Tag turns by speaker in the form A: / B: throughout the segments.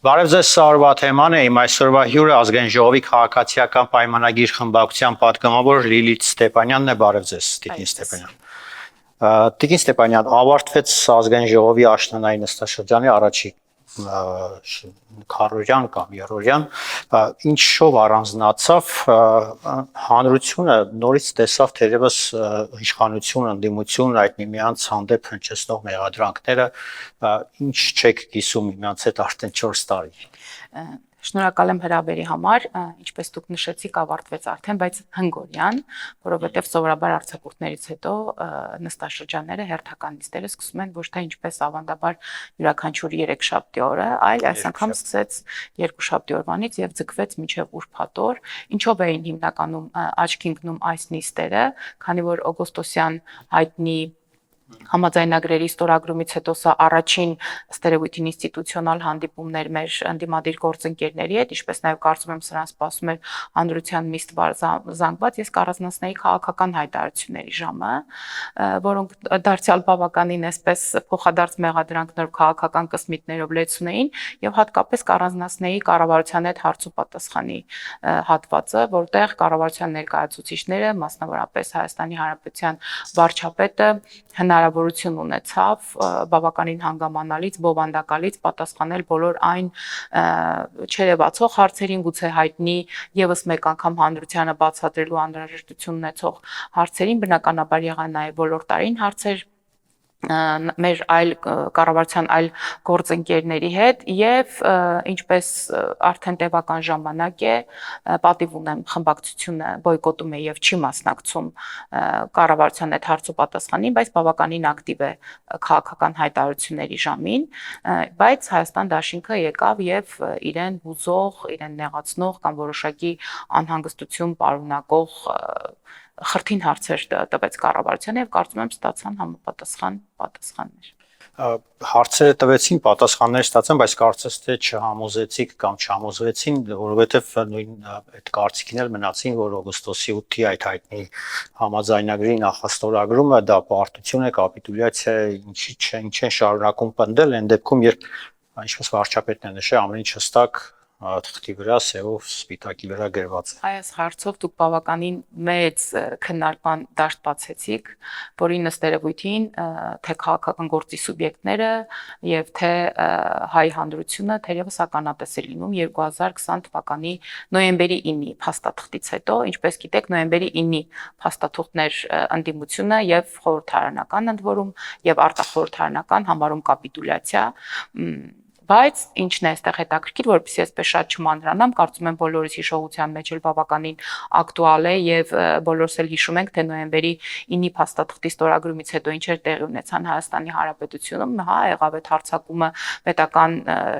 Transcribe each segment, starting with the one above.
A: Բարև ձեզ սարվա թեման է, իմ այսօրվա հյուրը ազգային ժողովի քաղաքացիական պայմանագիր խմբակցության պատգամավոր Լիլիթ Ստեփանյանն է, բարև ձեզ, Տիկին Ստեփանյան։ Տիկին Ստեփանյան, ավարտվեց ազգային ժողովի աշնանային նստաշրջանի առաջին քառորյան կամ երրորդյան, ինչով առանձնացավ հանրությունը նորից տեսավ թերևս իշխանություն, ընդդիմություն այդ միմյանց հանդեպ հնչեցնող մեղադրանքները, ինչ չեք կիսում միմյանց հետ արդեն 4 տարի։
B: Շնորհակալ եմ հրավերի համար, ինչպես դուք նշեցիք, ավարտվեց արդեն, բայց հնգօրյան, որովհետև սովորաբար արձակուրդներից հետո նստաշրջանները հերթական նիստերը սկսում են ոչ թե ինչպես ավանդաբար յուրաքանչյուր 3-շաբթի օրը, այլ այս անգամ սկսեց 2-շաբթի օրվանից եւ ձգվեց մինչեւ ուրբաթ օր, ինչով էին հիմնականում աչքի ընկնում այս նիստերը, քանի որ օգոստոսյան հայտնի համաձայնագրերի ստորագրումից հետո սա առաջին ստերեոտիպ ինստիտուցիոնալ հանդիպումներ մեր ընդդիմադիր գործընկերների հետ, ինչպես նաև կարծում եմ սրան սպասում էր հանրության միշտ զանգված, ես կառանձնացնեի քաղաքական հայտարարությունների ժամը, որոնք դարձյալ բավականին այսպես փոխադարձ մեղադրանքներով քաղաքական կսմիտներով լեցուն էին եւ հատկապես կառանձնացնեի կառավարության հետ հարց ու պատասխանի հատվածը, որտեղ կառավարության ներկայացուցիչները, մասնավորապես Հայաստանի Հանրապետության վարչապետը հնարավորություն ունեցավ բավականին հանգամանալից, բովանդակալից պատասխանել բոլոր այն չերևացող հարցերին, գուցե հայտնի եւս մեկ անգամ հանրությանը բացատրելու անհրաժեշտություն ունեցող հարցերին, բնականաբար եղան նաեւ ոլորտային հարցեր մեր այլ կառավարության այլ գործընկերների հետ եւ ինչպես արդեն տևական ժամանակ է պատիվ ունեմ խմբակցությունը բոյկոտում է եւ չի մասնակցում կառավարության հետ հարց ու պատասխանին, բայց բավականին ակտիվ է քաղաքական հայտարարությունների ժամին, բայց Հայաստան դաշինքը եկավ եւ իրեն հուզող, իրեն նեղացնող կամ որոշակի անհանգստություն պարունակող խրթին հարցեր տվեց կառավարությանը եւ կարծում եմ ստացան համապատասխան պատասխաններ։
A: Հարցերը տվեցին, պատասխաններ ստացան, բայց կարծես թե չհամոզեցիք կամ չհամոզվեցին, որովհետև նույն այդ կարծիքին էլ մնացին, որ օգոստոսի 8-ի այդ հայտնի համաձայնագրի նախաստորագրումը դա պարտություն է, կապիտուլյացիա է, ինչ են շարունակում պնդել այն դեպքում, երբ ինչպես վարչապետն է նշել, ամեն ինչ հստակ թղթի վրա սևով սպիտակի վրա գրված է։
B: Այս հարցով դուք բավականին մեծ քննարկման դաշտ բացեցիք, որին ըստ երևույթին թե քաղաքական գործի սուբյեկտները եւ թե հայ հանրությունը թերևս ականատես է լինում 2020 թվականի նոյեմբերի 9-ի փաստաթղթից հետո, ինչպես գիտեք, նոյեմբերի 9-ի փաստաթուղթներ ընդդիմությունը եւ խորհրդարանական ընդ որում եւ արտախորհրդարանական համարում կապիտուլյացիա Բայց ինչն է այստեղ հետաքրքիր, որովհետեւ այսպես շատ չմանրանամ, կարծում եմ բոլորիս հիշողության մեջ էլ բավականին ակտուալ է եւ բոլորս էլ հիշում ենք, թե նոյեմբերի 9-ի փաստաթղթի ստորագրումից հետո ինչեր տեղի ունեցան Հայաստանի Հանրապետությունում, եղավ այդ հարձակումը պետական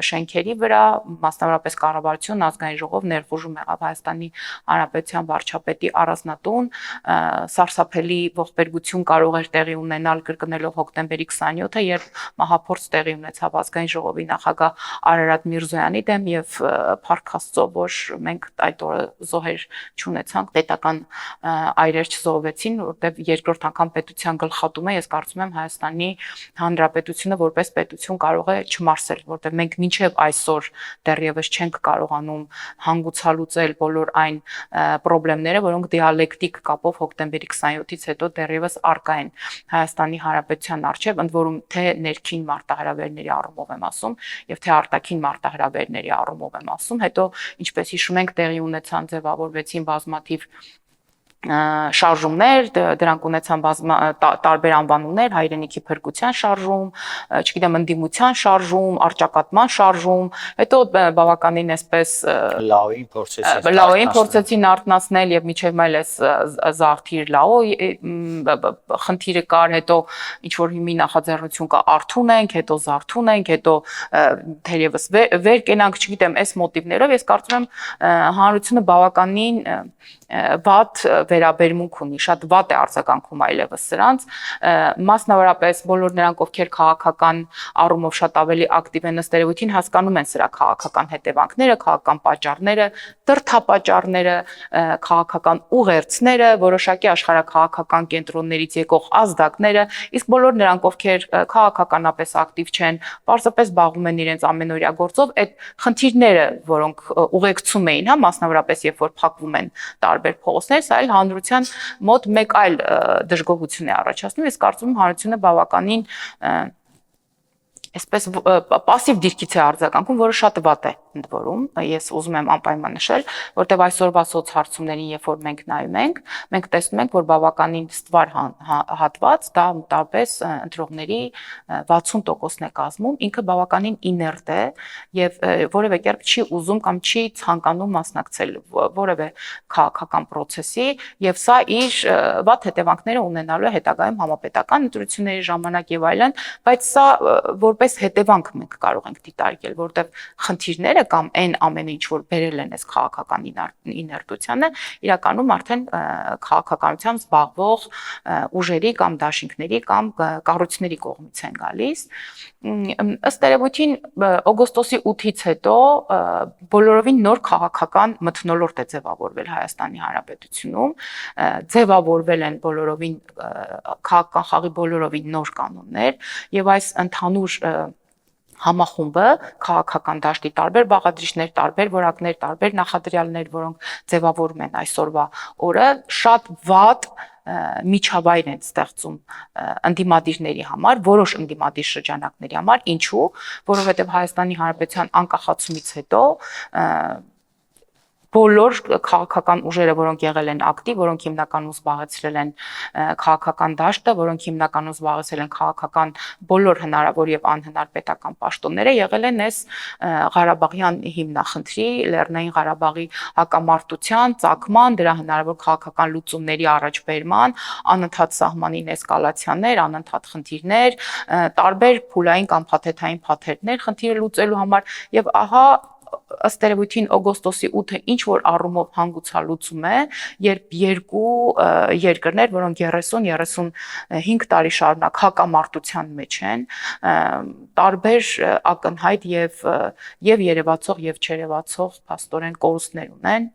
B: շենքերի վրա, մասնավորապես կառավարություն, ազգային ժողով ներխուժում եղավ Հայաստանի Հանրապետության վարչապետի առանձնատուն, սարսափելի ողբերգություն կարող էր տեղի ունենալ կրկնելով հոկտեմբերի 27-ը, երբ մահափորձ տեղի ունեցավ ազգային ժողովի նախագահ Արարատ Միրզոյանի դեմ եւ փառք Աստծո, որ մենք այդ օրը զոհեր չունեցանք, պետական այրեր չզոհվեցին, որտեղ երկրորդ անգամ պետության գլխատումը ես կարծում եմ Հայաստանի Հանրապետությունը որպես պետություն կարող է չմարսել, որտեղ մենք մինչեւ այսօր դեռևս չենք կարողանում հանգուցալուծել բոլոր այն խնդիրները, որոնք դիալեկտիկ կապով հոկտեմբերի 27-ից հետո դեռևս արկա են Հայաստանի Հանրապետության առջև, ընդ որում թե ներքին մարտահրավերների առումով եմ ասում եւ թե արտաքին մարտահրավերների առումով եմ ասում, հետո ինչպես հիշում ենք տեղի ունեցան ձևավորվեցին բազմաթիվ շարժումներ, դրանք ունեցան տարբեր անվանումներ, հայրենիքի փրկության շարժում, չգիտեմ, ընդդիմության շարժում, առճակատման շարժում, հետո բավականին այսպես լաոին փորձեցին արթնացնել եւ միջև այլ էս զարթիր լաոյ խնդիրը կար, հետո ինչ որ հիմի նախաձեռնություն կա արթուն ենք, հետո զարթուն ենք, հետո թերևս վեր կենանք, չգիտեմ, այս մոտիվներով ես կարծում եմ հանրությունը բավականին վատ վերաբերմունք ունի, շատ վատ է արձագանքում այլևս սրանց, մասնավորապես բոլոր նրանք, ովքեր քաղաքական առումով շատ ավելի ակտիվ են, ըստ երևույթին հասկանում են սրա քաղաքական հետևանքները, քաղաքական պատճառները, դրդապատճառները, քաղաքական ուղերձները, որոշակի աշխարհաքաղաքական կենտրոններից եկող ազդակները, իսկ բոլոր նրանք, ովքեր քաղաքականապես ակտիվ չեն, պարզապես զբաղվում են իրենց ամենօրյա գործով, այդ խնդիրները, որոնք ուղեկցում էին, հա, մասնավորապես երբ որ փակվում են տարբեր փողոցներ, սա էլ հանրության մոտ մեկ այլ դժգոհություն է առաջացնում, ես կարծում եմ հանրությունը բավականին այսպես пассив դիրքից է արձագանքում, որը շատ վատ է ընդ որում, ես ուզում եմ անպայման նշել, որտեղ այսօրվա սոցհարցումներին, երբ որ մենք նայում ենք, մենք տեսնում ենք, որ բավականին ստվար հատված, դա մոտավորապես ընտրողների 60%-ն է կազմում, ինքը բավականին իներտ է եւ որևէ կերպ չի ուզում կամ չի ցանկանում մասնակցել որևէ քաղաքական process-ի եւ սա իր վատ հետևանքները ունենալու է հետագայում համապետական ընտրությունների ժամանակ եւ այլն, բայց սա որպես հետևանք մենք կարող ենք դիտարկել, որտեղ խնդիրները կամ այն ամենը ինչ որ բերել են այս քաղաքական իներտությանը, իրականում արդեն քաղաքականությամբ զբաղվող ուժերի կամ դաշինքների կամ կառույցների կողմից են գալիս։ Ըստ երևույթին օգոստոսի 8-ից հետո բոլորովին նոր քաղաքական մթնոլորտ է ձևավորվել Հայաստանի Հանրապետությունում, ձևավորվել են բոլորովին քաղաքական խաղի բոլորովին նոր կանոններ եւ այս ընդհանուր համախումբը քաղաքական դաշտի տարբեր բաղադրիչներ, տարբեր որակներ, տարբեր նախադրյալներ, որոնք ձևավորում են այսօրվա օրը, շատ վատ միջավայր են ստեղծում ընդդիմադիրների համար, որոշ ընդդիմադիր շրջանակների համար, ինչու, որովհետև Հայաստանի Հանրապետության անկախացումից հետո բոլոր քաղաքական ուժերը, որոնք եղել են ակտիվ, որոնք հիմնականում զբաղեցրել են քաղաքական դաշտը, որոնք հիմնականում զբաղեցրել են քաղաքական բոլոր հնարավոր եւ անհնար պետական պաշտոնները, եղել են այս Ղարաբաղյան հիմնախնդրի, Լեռնային Ղարաբաղի հակամարտության, ծագման, դրա հնարավոր քաղաքական լուծումների առաջբերման, անընդհատ սահմանին էսկալացիաներ, անընդհատ խնդիրներ, տարբեր փուլային կամ փաթեթային փաթեթներ խնդիրը լուծելու համար եւ ահա ըստ երևույթին օգոստոսի 8-ը ինչ որ առումով հանգուցալուծում է, երբ երկու երկրներ, որոնք 30-35 տարի շարունակ հակամարտության մեջ են, տարբեր ակնհայտ եւ երևացող եւ չերևացող փաստորեն կորուստներ ունեն,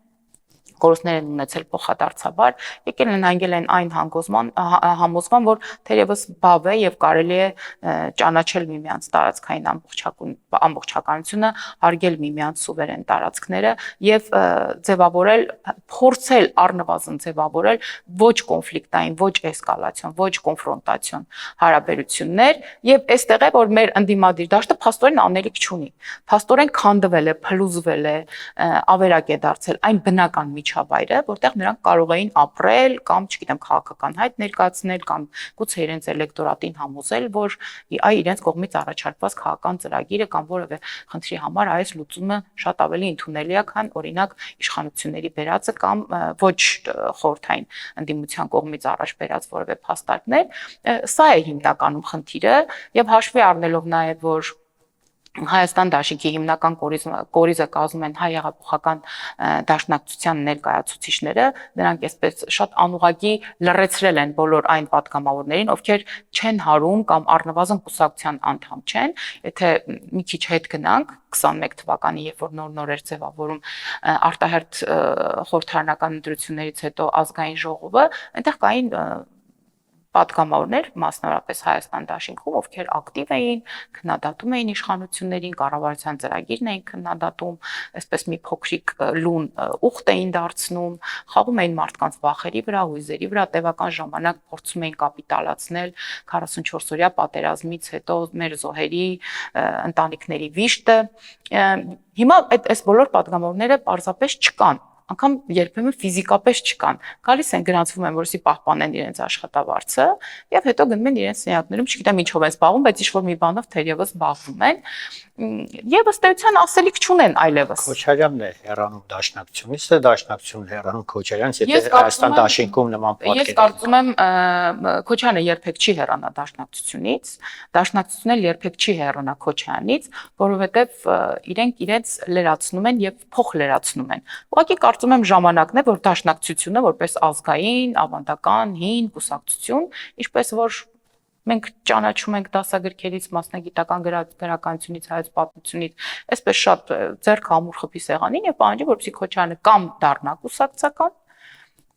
B: կորուստներ են ունեցել փոխադարձաբար, եկել են հանգել են այն համոզման, որ թերևս բավ է եւ կարելի է ճանաչել միմյանց տարածքային ամբողջականությունը, հարգել միմյանց սուվերեն տարածքները եւ ձևավորել, փորձել առնվազն ձևավորել ոչ կոնֆլիկտային, ոչ էսկալացիոն, ոչ կոնֆրոնտացիոն հարաբերություններ եւ այստեղ է որ մեր ընդդիմադիր դաշտը փաստորեն անելիք չունի, փաստորեն քանդվել է, փլուզվել է, ավերակ է դարձել այն բնական միջավայրը, որտեղ նրանք կարող էին ապրել կամ, չգիտեմ, քաղաքական հայտ ներկայացնել կամ գուցե իրենց էլեկտորատին համոզել, որ այ իրենց կողմից առաջարկված քաղաքական ծրագիրը կամ որևէ խնդրի համար այս լուծումը շատ ավելի ընդունելի է, քան օրինակ իշխանությունների բերածը կամ ոչ խորհրդային ընդդիմության կողմից առաջ բերած որևէ փաստարկներ, սա է հիմնականում խնդիրը եւ հաշվի առնելով նաեւ որ Հայաստան դաշինքի հիմնական կորիզը կազմում են հայ հեղափոխական դաշնակցության ներկայացուցիչները, նրանք այսպես շատ անուղղակի լռեցրել են բոլոր այն պատգամավորներին, ովքեր չեն հարում կամ առնվազն կուսակցության անդամ չեն, եթե մի քիչ հետ գնանք 21 թվականի, երբ որ նոր էր ձևավորում արտահերթ խորհրդարանական ընտրություններից հետո ազգային ժողովը, այնտեղ կային պատգամավորներ, մասնավորապես Հայաստան դաշինքում, ովքեր ակտիվ էին, քննադատում էին իշխանություններին, կառավարության ծրագիրն էին քննադատում, այսպես մի փոքրիկ լուն ուխտ էին դարձնում, խաղում էին մարդկանց վախերի վրա, հույզերի վրա, տևական ժամանակ փորձում էին կապիտալացնել 44-օրյա պատերազմից հետո մեր զոհերի ընտանիքների վիշտը։ Հիմա այս բոլոր պատգամավորները պարզապես չկան, անգամ երբեմն ֆիզիկապես չկան, գալիս են գրանցվում են, որովհետեւ պահպանեն իրենց աշխատավարձը եւ հետո գնում են իրենց սենյակներում, չգիտեմ ինչով են զբաղվում, բայց ինչ որ մի բանով թերևս զբաղվում են եւ ըստ էության ասելիք չունեն այլևս։
A: Քոչարյանն է հեռանում դաշնակցությունից, թե դաշնակցությունն հեռանում Քոչարյանից, եթե Հայաստան դաշինքում նման պատկեր։
B: Ես կարծում եմ Քոչարյանը երբեք չի հեռանա դաշնակցությունից, դաշնակցությունն էլ երբեք չի հեռանա Քոչարյանից, որովհետեւ իրենք իրենց լրացնում են եւ փոխլրացնում են։ Ուղղակի կարծում եմ ժամանակն է, որ դաշնակցությունը որպես ազգային, ավանդական, հին կուսակցություն, ինչպես որ մենք ճանաչում ենք դասագրքերից, մասնագիտական գրականությունից, հայոց պատմությունից, այսպես շատ ձեռք ամուր խփի սեղանին եւ պահանջի, որպեսզի Քոչարյանը կամ դառնա կուսակցական,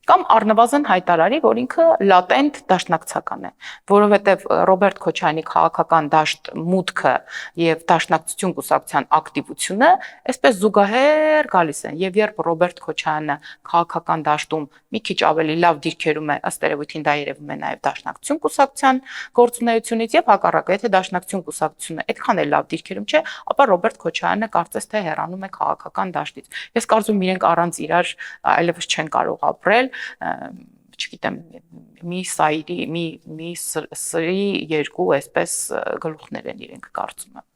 B: կամ առնվազն հայտարարի, որ ինքը լատենտ դաշնակցական է, որովհետև Ռոբերտ Քոչարյանի քաղաքական դաշտ մուտքը եւ դաշնակցություն կուսակցության ակտիվությունը այսպես զուգահեռ գալիս են եւ երբ Ռոբերտ Քոչարյանը քաղաքական դաշտում մի քիչ ավելի լավ դիրքերում է, ըստ երևույթին դա երևում է նաեւ դաշնակցություն կուսակցության գործունեությունից եւ հակառակը, եթե դաշնակցություն կուսակցությունը այդքան էլ լավ դիրքերում չէ, ապա Ռոբերտ Քոչարյանը կարծես թե հեռանում է քաղաքական դաշտից։ Ես կարծում եմ իրենք առանց իրար այլևս չեն կարող ապրել, չգիտեմ, մի սայրի, մի սրի երկու այսպես գլուխներ են իրենք կարծում եմ։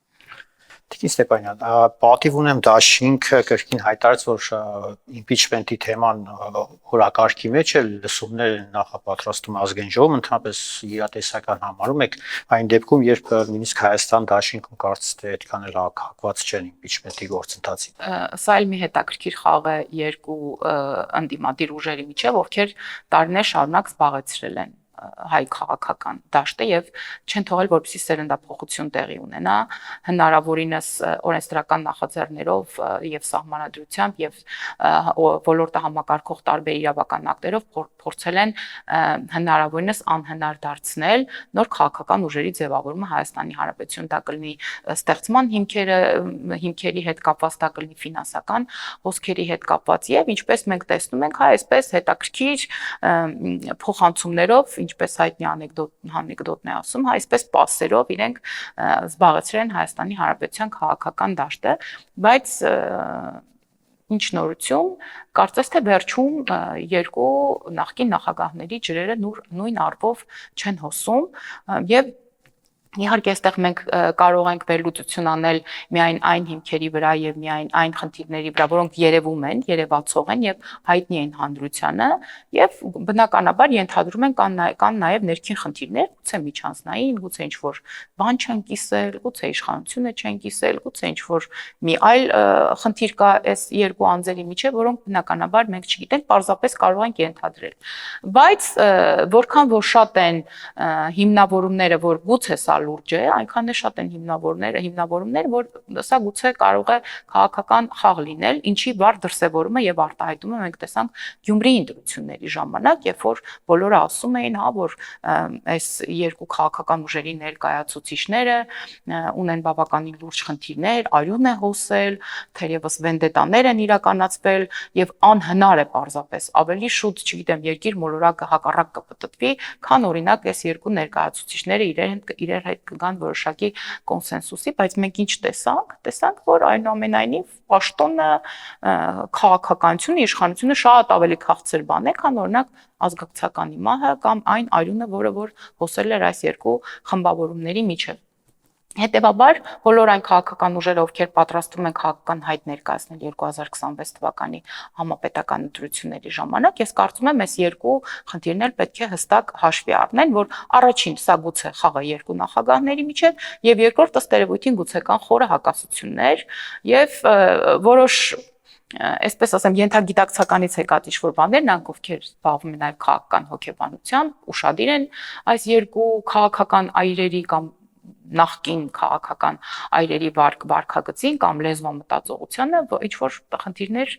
A: Տիկին Ստեփանյան, պատիվ ունեմ դաշինքը կրկին հայտարարեց, որ իմպիչմենտի թեման օրակարգի մեջ է, լսումներ են նախապատրաստում ազգային ժողովում, ընդհանրապես իրատեսական համարում եք այն դեպքում, երբ նույնիսկ Հայաստան դաշինքում կարծես թե այդքան էլ հակված չեն իմպիչմենտի գործընթացին։
B: Սա էլ մի հետաքրքիր խաղ է երկու ընդդիմադիր ուժերի միջև, ովքեր տարիներ շարունակ զբաղեցրել են հայ քաղաքական դաշտը եւ չեն թողել, որպեսզի սերնդափոխություն տեղի ունենա, հնարավորինս օրենսդրական նախաձեռներով եւ սահմանադրությամբ եւ ոլորտը համակարգող տարբեր իրավական ակտերով փորձել են հնարավորինս անհնար դարձնել նոր քաղաքական ուժերի ձևավորումը Հայաստանի Հանրապետություն, դա կլինի ստեղծման հիմքերի հետ կապված, դա կլինի ֆինանսական հոսքերի հետ կապված եւ ինչպես մենք տեսնում ենք, հա, այսպես հետաքրքիր փոխանցումներով, ինչպես հայտնի անեկդոտն է ասում, հա, այսպես պասերով իրենք զբաղեցրել են Հայաստանի Հանրապետության քաղաքական դաշտը, բայց ինչ նորություն, կարծես թե վերջում երկու նախկին նախագահների ջրերը նույն առվով չեն հոսում եւ իհարկե այստեղ մենք կարող ենք վերլուծություն անել միայն այն հիմքերի վրա եւ միայն այն խնդիրների վրա, որոնք երևում են, երևացող են եւ հայտնի են հանրությանը եւ բնականաբար ենթադրում են կան նաեւ ներքին խնդիրներ, գուցե միջանձնային, գուցե ինչ-որ բան չեն կիսել, գուցե իշխանությունը չեն կիսել, գուցե ինչ-որ մի այլ խնդիր կա այս երկու անձերի միջեւ, որոնք բնականաբար մենք չգիտենք, պարզապես կարող ենք ենթադրել։ Բայց որքան որ շատ են հիմնավորումները, որ գուցե սա լուրջ է, այնքան է շատ են հիմնավորումները, որ սա գուցե կարող է քաղաքական խաղ լինել, ինչի վառ դրսևորումը եւ արտահայտումը մենք տեսանք Գյումրիի ընտրությունների ժամանակ, երբ որ բոլորը ասում էին, հա, որ այս երկու քաղաքական ուժերի ներկայացուցիչները ունեն բավականին լուրջ խնդիրներ, արյուն է հոսել, թերևս վենդետաներ են իրականացվել եւ անհնար է պարզապես ավելի շուտ, չգիտեմ, երկիր մոլորակը հակառակ կպտտվի, քան օրինակ այս երկու ներկայացուցիչները իրար հետ կգան որոշակի կոնսենսուսի, բայց մենք ինչ տեսանք, որ այնուամենայնիվ պաշտոնը քաղաքականությունը, իշխանությունը շատ ավելի քաղցր բան է, քան օրինակ ազգակցականի մահը կամ այն արյունը, որը որ հոսել էր այս երկու խմբավորումների միջև։ Հետևաբար բոլոր այն քաղաքական ուժերը, ովքեր պատրաստվում են քաղաքական հայտ ներկայացնել 2026 թվականի համապետական ընտրությունների ժամանակ, ես կարծում եմ, այս երկու խնդիրն էլ պետք է հստակ հաշվի առնեն, որ առաջին սա գուցե խաղը երկու նախագահների միջև եւ երկրորդ ըստ երևույթին գուցե կան խորը հակասություններ եւ որոշ այսպես ասեմ, ենթագիտակցականից եկած ինչ-որ բաներ, նրանք ովքեր զբաղվում են նաև քաղաքական հոգեբանությամբ, ուշադիր են այս երկու քաղաքական այրերի կամ նախկին քաղաքական այրերի վարքագծին կամ լեզվամտածողությանը ինչ-որ խնդիրներ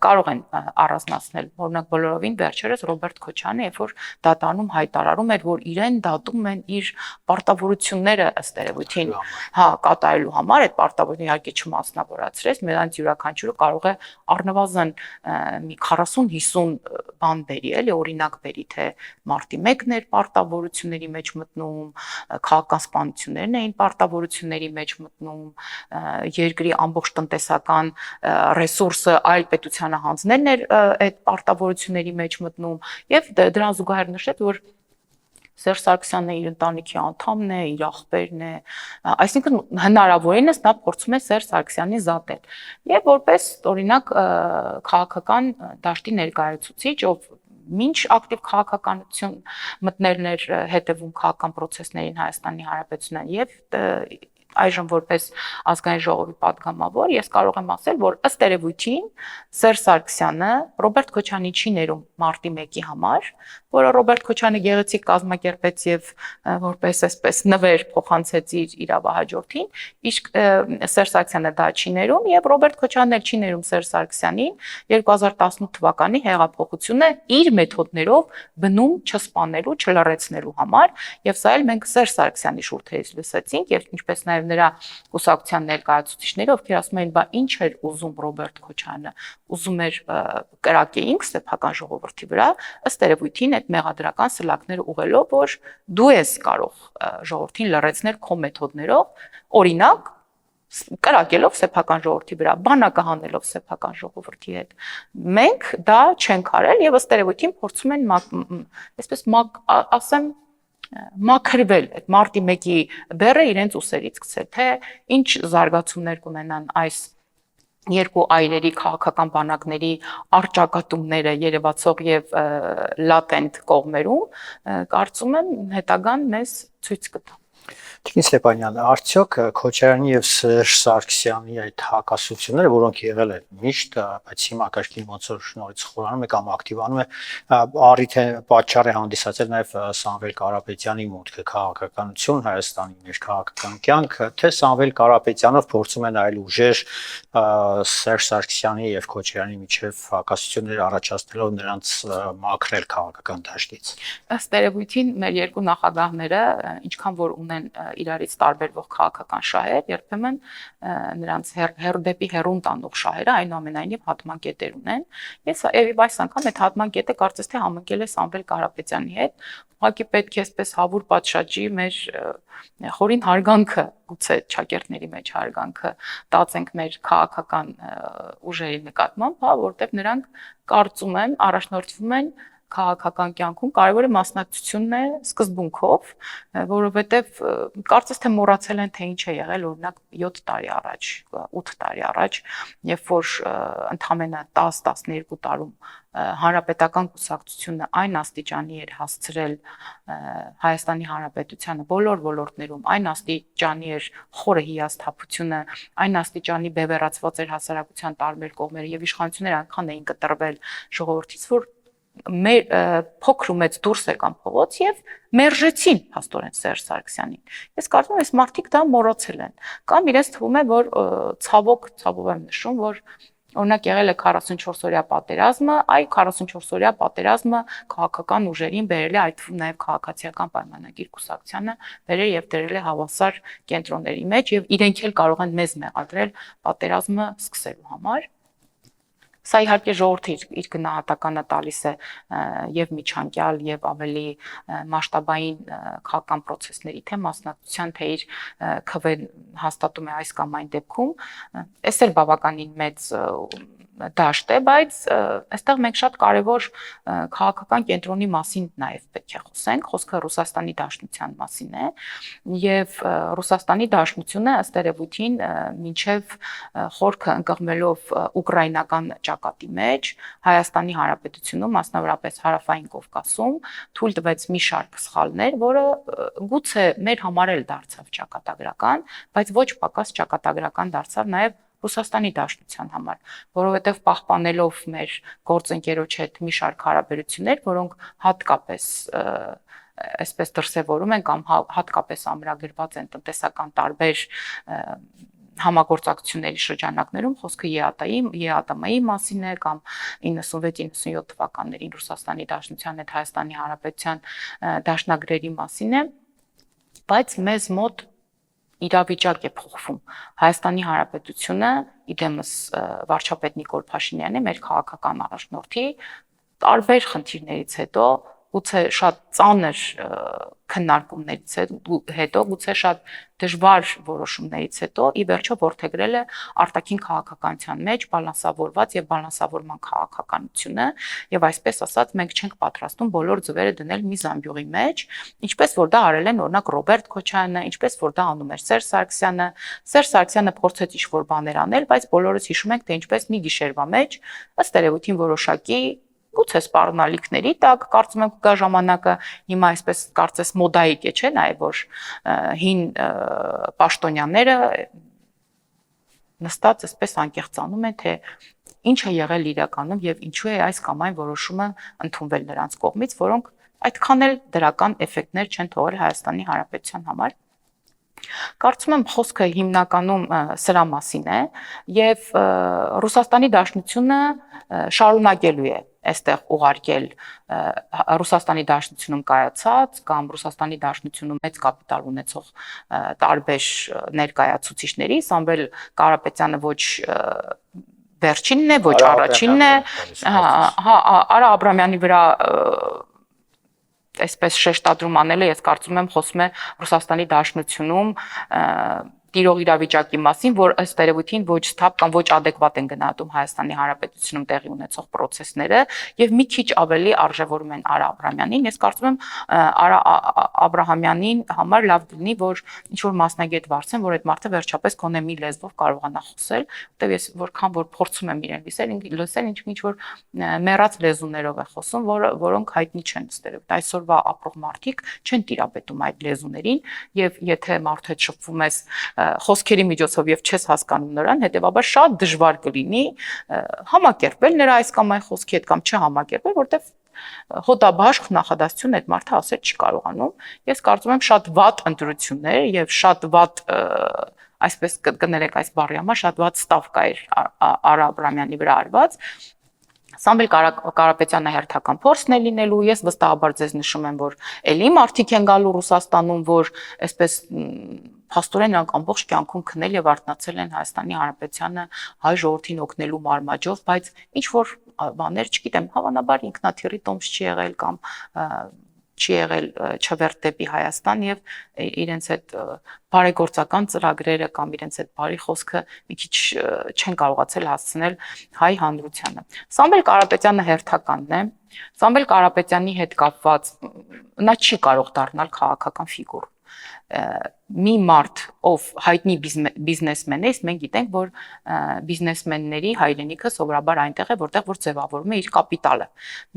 B: կարող են առանձնացնել։ Օրինակ բոլորովին վերջերս Ռոբերտ Քոչարյանը, երբ որ դատարանում հայտարարում էր, որ իրեն դատում են իր պարտավորությունները ըստ երևույթին, հա, կատարելու համար, այդ պարտավորությունը իհարկե չմասնավորացրեց, նրանց յուրաքանչյուրը կարող է առնվազն մի 40-50 բան բերի, էլի օրինակ բերի, թե մարտի 1-ն էր պարտավորությունների մեջ մտնում, քաղաքական սպանություններն էին պարտավորությունների մեջ մտնում, երկրի ամբողջ տնտեսական ռեսուրսը այլ պետությանը հանձնելն էր այդ պարտավորությունների մեջ մտնում եւ դրան զուգահեռ նշեց, որ Սերժ Սարգսյանն իր ընտանիքի անդամն է, իր աղբերն է, այսինքն հնարավորինս նա փորձում է Սերժ Սարգսյանին զատել։ Եվ որպես օրինակ քաղաքական դաշտի ներկայացուցիչ, ով մինչ ակտիվ քաղաքականություն մտնելն էր հետևում քաղաքական process-ներին Հայաստանի Հանրապետությունն եւ այժմ որպես ազգային ժողովի падգամավոր ես կարող եմ ասել, որ ըստ երևույթին Սերժ Սարգսյանը Ռոբերտ Քոչյանի չի ներում մարտի 1-ի համար, որը Ռոբերտ Քոչյանը գեղեցիկ կազմակերպեց եւ որպես այսպես նվեր փոխանցեց իր իրավահաջորդին, իսկ Սերժ Սարգսյանը դա չի ներում եւ Ռոբերտ Քոչյանն էլ չի ներում Սերժ Սարգսյանին 2018 թվականի հեղափոխությունը իր մեթոդներով բնում չսպանելու, չլռեցնելու համար եւ սա էլ մենք Սերժ Սարգսյանի շուրթերից լսեցինք եւ ինչպես նաեւ նրա կուսակցության ներկայացուցիչները, ովքեր ասում էին, բա ինչ էր ուզում Ռոբերտ Քոչյանը, ուզում էր կրակեինք սեփական ժողովրդի վրա, ըստ երևույթին այդ մեղադրական սլաքները ուղղելով, որ դու ես կարող ժողովրդին լռեցնել քո մեթոդներով, օրինակ կրակելով սեփական ժողովրդի վրա, բանակը հանելով սեփական ժողովրդի հետ։ Մենք դա չենք արել եւ ըստ երևույթին փորձում են այսպես ասեմ մաքրվել այդ մարտի 1-ի բեռը իրենց ուսերից գցել, թե ինչ զարգացումներ կունենան այս երկու այրերի քաղաքական բանակների արճակատումները երևացող եւ լատենտ կողմերում, կարծում եմ հետագան մեզ ցույց կտա։
A: Տիկին Ստեփանյան, արդյոք Քոչարյանի եւ Սերժ Սարգսյանի այդ հակասությունները, որոնք եղել են միշտ, բայց հիմա կաշկին ոնց որ շնորհիվ խորանում է կամ ակտիվանում է, առիթ է պատճառ է հանդիսացել նաեւ Սամվել Կարապետյանի մուտքը քաղաքականություն Հայաստանի մեջ քաղաքական կյանք, թե Սամվել Կարապետյանով փորձում են այլ ուժեր Սերժ Սարգսյանի եւ Քոչարյանի միջև հակասություններ առաջացնելով նրանց մաքրել քաղաքական դաշտից։
B: Ըստ երևույթին մեր երկու նախագահները ինչքան որ ունեն իրարից տարբերվող քաղաքական շահեր, երբեմն նրանց դեպի հեռուն տանող շահերը այնուամենայնիվ հատման կետեր ունեն։ Ես եւ այս անգամ այդ հատման կետը կարծես թե համընկել է Սամվել Կարապետյանի հետ։ Ուղղակի պետք է այսպես հավուր պատշաճի մեր խորին հարգանքը, գուցե ճակերտների մեջ հարգանքը տածենք մեր քաղաքական ուժերի նկատմամբ, հա, որտեղ նրանք կարծում եմ առաջնորդվում են քաղաքական կյանքում կարևորը մասնակցությունն է սկզբունքով, որովհետև կարծես թե մոռացել են թե ինչ է եղել օրինակ 7 տարի առաջ, 8 տարի առաջ, երբ որ ընդամենը 10-12 տարում հանրապետական կուսակցությունը այն աստիճանի էր հասցրել Հայաստանի Հանրապետությանը բոլոր ոլորտներում, այն աստիճանի էր խորը հիասթափությունը, այն աստիճանի բևեռացված էր հասարակության տարբեր կողմերը եւ իշխանությունները այնքան էին կտրվել ժողովրդից, որ մեր փոքր ու մեծ դուրս եկան փողոց եւ մերժեցին հաստորեն Սերժ Սարգսյանին։ Ես կարծում եմ, այս մարդիկ դա մոռացել են, կամ իրենց թվում է, որ ցավով եմ նշում, որ օրինակ եղել է 44-օրյա պատերազմը, այ 44-օրյա պատերազմը քաղաքական ուժերին բերել է, այդ թվում նաև քաղաքացիական պայմանագիր կուսակցությանը բերել եւ դրել է հավասար կենտրոնների մեջ եւ իրենք էլ կարող են մեզ մեղադրել պատերազմը սկսելու համար։ Սա իհարկե ժողովրդը իր գնահատականը տալիս է եւ միջանկյալ եւ ավելի մասշտաբային քաղաքական process-ների, թե մասնակցության, թե իր քվեն հաստատում է այս կամ այն դեպքում, այս էլ բավականին մեծ դաշտ է, բայց այստեղ մենք շատ կարևոր քաղաքական կենտրոնի մասին նաև պետք է խոսենք, խոսքը Ռուսաստանի Դաշնության մասին է, եւ Ռուսաստանի Դաշնությունը ըստ երևույթին մինչև խորքը ընկղմելով ուկրաինական ճակատի մեջ Հայաստանի Հանրապետությունում, մասնավորապես Հարավային Կովկասում, թույլ տվեց մի շարք սխալներ, որը գուցե մեր համար էլ դարձավ ճակատագրական, բայց ոչ պակաս ճակատագրական դարձավ նաև Ռուսաստանի Դաշնության համար, որովհետև պահպանելով մեր գործընկերոջ հետ մի շարք հարաբերություններ, որոնք հատկապես այսպես դրսևորում են կամ հատկապես ամրագրված են տնտեսական տարբեր համագործակցությունների շրջանակներում, խոսքը ԵԱՏՄ-ի մասին է կամ 96-97 թվականներին Ռուսաստանի Դաշնության հետ Հայաստանի Հանրապետության դաշնագրերի մասին է, բայց մեզ մոտ իրավիճակ է փոխվում։ Հայաստանի Հանրապետությունը, իդեմս վարչապետ Նիկոլ Փաշինյանը, մեր քաղաքական առաջնորդի, տարբեր խնդիրներից հետո, գուցե շատ ծանր քննարկումներից հետո, գուցե շատ դժվար որոշումներից հետո, ի վերջո որդեգրել է արտաքին քաղաքականության մեջ բալանսավորված եւ բալանսավորման քաղաքականությունը, եւ այսպես ասած մենք չենք պատրաստում բոլոր ձվերը դնել մի զամբյուղի մեջ, ինչպես որ դա արել են օրինակ Ռոբերտ Քոչարյանը, ինչպես որ դա անում էր Սերժ Սարգսյանը։ Սերժ Սարգսյանը փորձեց ինչ-որ բաներ անել, բայց բոլորս հիշում ենք, թե ինչպես մի գիշերվա մեջ ըստ երևույթին որոշակի գուցե սպառնալիքների տակ, կարծում եմ կգա ժամանակը, հիմա այսպես կարծես մոդայիկ է, չէ՞, նաև որ հին պաշտոնյաները նստած այսպես անկեղծանում են, թե ինչ է եղել իրականում եւ ինչու է այս կամ այն որոշումը ընդունվել նրանց կողմից, որոնք այդքան էլ դրական էֆեկտներ չեն թողել Հայաստանի Հանրապետության համար։ Կարծում եմ խոսքը հիմնականում սրա մասին է եւ Ռուսաստանի Դաշնությունը շարունակելու է այստեղ ուղարկել Ռուսաստանի Դաշնությունում կայացած կամ Ռուսաստանի Դաշնությունում մեծ կապիտալ ունեցող տարբեր ներկայացուցիչների, Սամվել Կարապետյանը ոչ վերջինն է, ոչ առաջինն է, Արա Աբրամյանի վրա այսպես շեշտադրում անելը, ես կարծում եմ խոսում է Ռուսաստանի Դաշնությունում տիրող իրավիճակի մասին, որ ըստ երևույթին ոչ սթափ կամ ոչ adekvat են գնահատում Հայաստանի Հանրապետությունում տեղի ունեցող process-ները եւ մի քիչ ավելի արժևորում են Արա Աբրահամյանին։ Ես կարծում եմ Արա Աբրահամյանին համար լավ դնի, որ ինչ որ մասնագետ վարձեն, որ այդ մարդը վերջապես գոնե մի լեզվով կարողանա խոսել, որտեղ ես որքան որ փորձում եմ իրեն լսել, ինչ որ մեռած լեզուներով է խոսում, որոնք հայտնի չեն ըստ երևույթ։ Այսօրվա ապրող մարդիկ չեն տիրապետում այդ լեզուներին եւ եթե մարդու հետ շփվում ես խոսքերի միջոցով եւ չես հասկանում նրան, հետեւաբար շատ դժվար կլինի համակերպել նրա այս կամ այն խոսքի հետ կամ չհամակերպել, որտեվ հոդաբաշխ նախադասություն այդ մարդը ասել չի կարողանում։ Ես կարծում եմ շատ վատ ընտրություններ եւ շատ վատ այսպես կներեք այս բառի համար շատ վատ ստավկա էր Արա Աբրահամյանի վրա արված։ Սամվել Կարապետյանը հերթական փորձն է լինելու, ես վստահաբար ձեզ նշում եմ, որ էլի մարդիկ են գալու Ռուսաստանում, որ այսպես փաստորեն նրանք ամբողջ կյանքում քնել եւ արթնացել են Հայաստանի Հանրապետությանը հայ ժողովրդին օգնելու մարմաճով, բայց ինչ որ բաներ, չգիտեմ, հավանաբար ինքնաթիռի տոմս չի եղել կամ չի եղել չվերթ դեպի Հայաստան եւ իրենց այդ բարեգործական ծրագրերը կամ իրենց այդ բարի խոսքը մի քիչ չեն կարողացել հասցնել հայ հանրությանը։ Սամվել Կարապետյանը հերթականն է։ Սամվել Կարապետյանի հետ կապված նա չի կարող դառնալ քաղաքական ֆիգուր։ Մի մարդ, ով հայտնի բիզնեսմեն է, մենք գիտենք, որ բիզնեսմենների հայրենիքը սովորաբար այնտեղ է, որտեղ որ ձևավորվում է իր կապիտալը։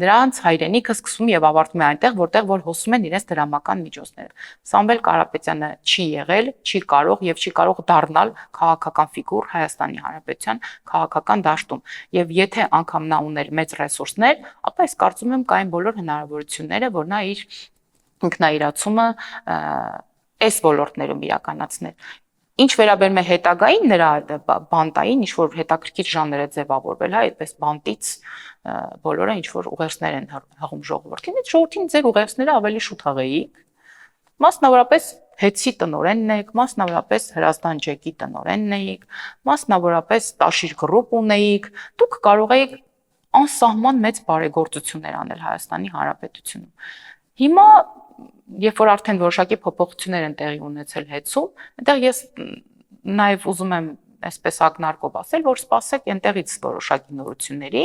B: Նրանց հայրենիքը սկսում եւ ավարտվում է այնտեղ, որտեղ որ հոսում են իրենց դրամական միջոցները։ Սամվել Կարապետյանը չի եղել, չի կարող եւ չի կարող դառնալ քաղաքական ֆիգուր Հայաստանի Հանրապետության քաղաքական դաշտում։ Եվ եթե անգամ նա ուներ մեծ ռեսուրսներ, ապա ես կարծում եմ կային բոլոր հնարավորությունները, որ նա իր ինքնաիրացումը այս ոլորտներում իրականացնել։ Ինչ վերաբերում է հետագային նրա բանտային, ինչ որ հետաքրքիր ժանր է ձևավորվել, հա, այդպես բանտից բոլորը ինչ որ ուղերձներ են հղում ժողովրդին, այդ ժողովրդին ձեր ուղերձները ավելի շուտ հղեիք, մասնավորապես Հեցի տնօրենն եք, մասնավորապես Հրազդան ջեկի տնօրենն եք, մասնավորապես Տաշիր գրուպ ունեիք, դուք կարող եք անսահման մեծ բարեգործություններ անել Հայաստանի Հանրապետությունում։ Հիմա երբ որ արդեն որոշակի փոփոխություններ են տեղի ունեցել Հեցում, այնտեղ ես նաև ուզում եմ այսպես ակնարկով ասել, որ սպասեք այնտեղից որոշակի նորությունների,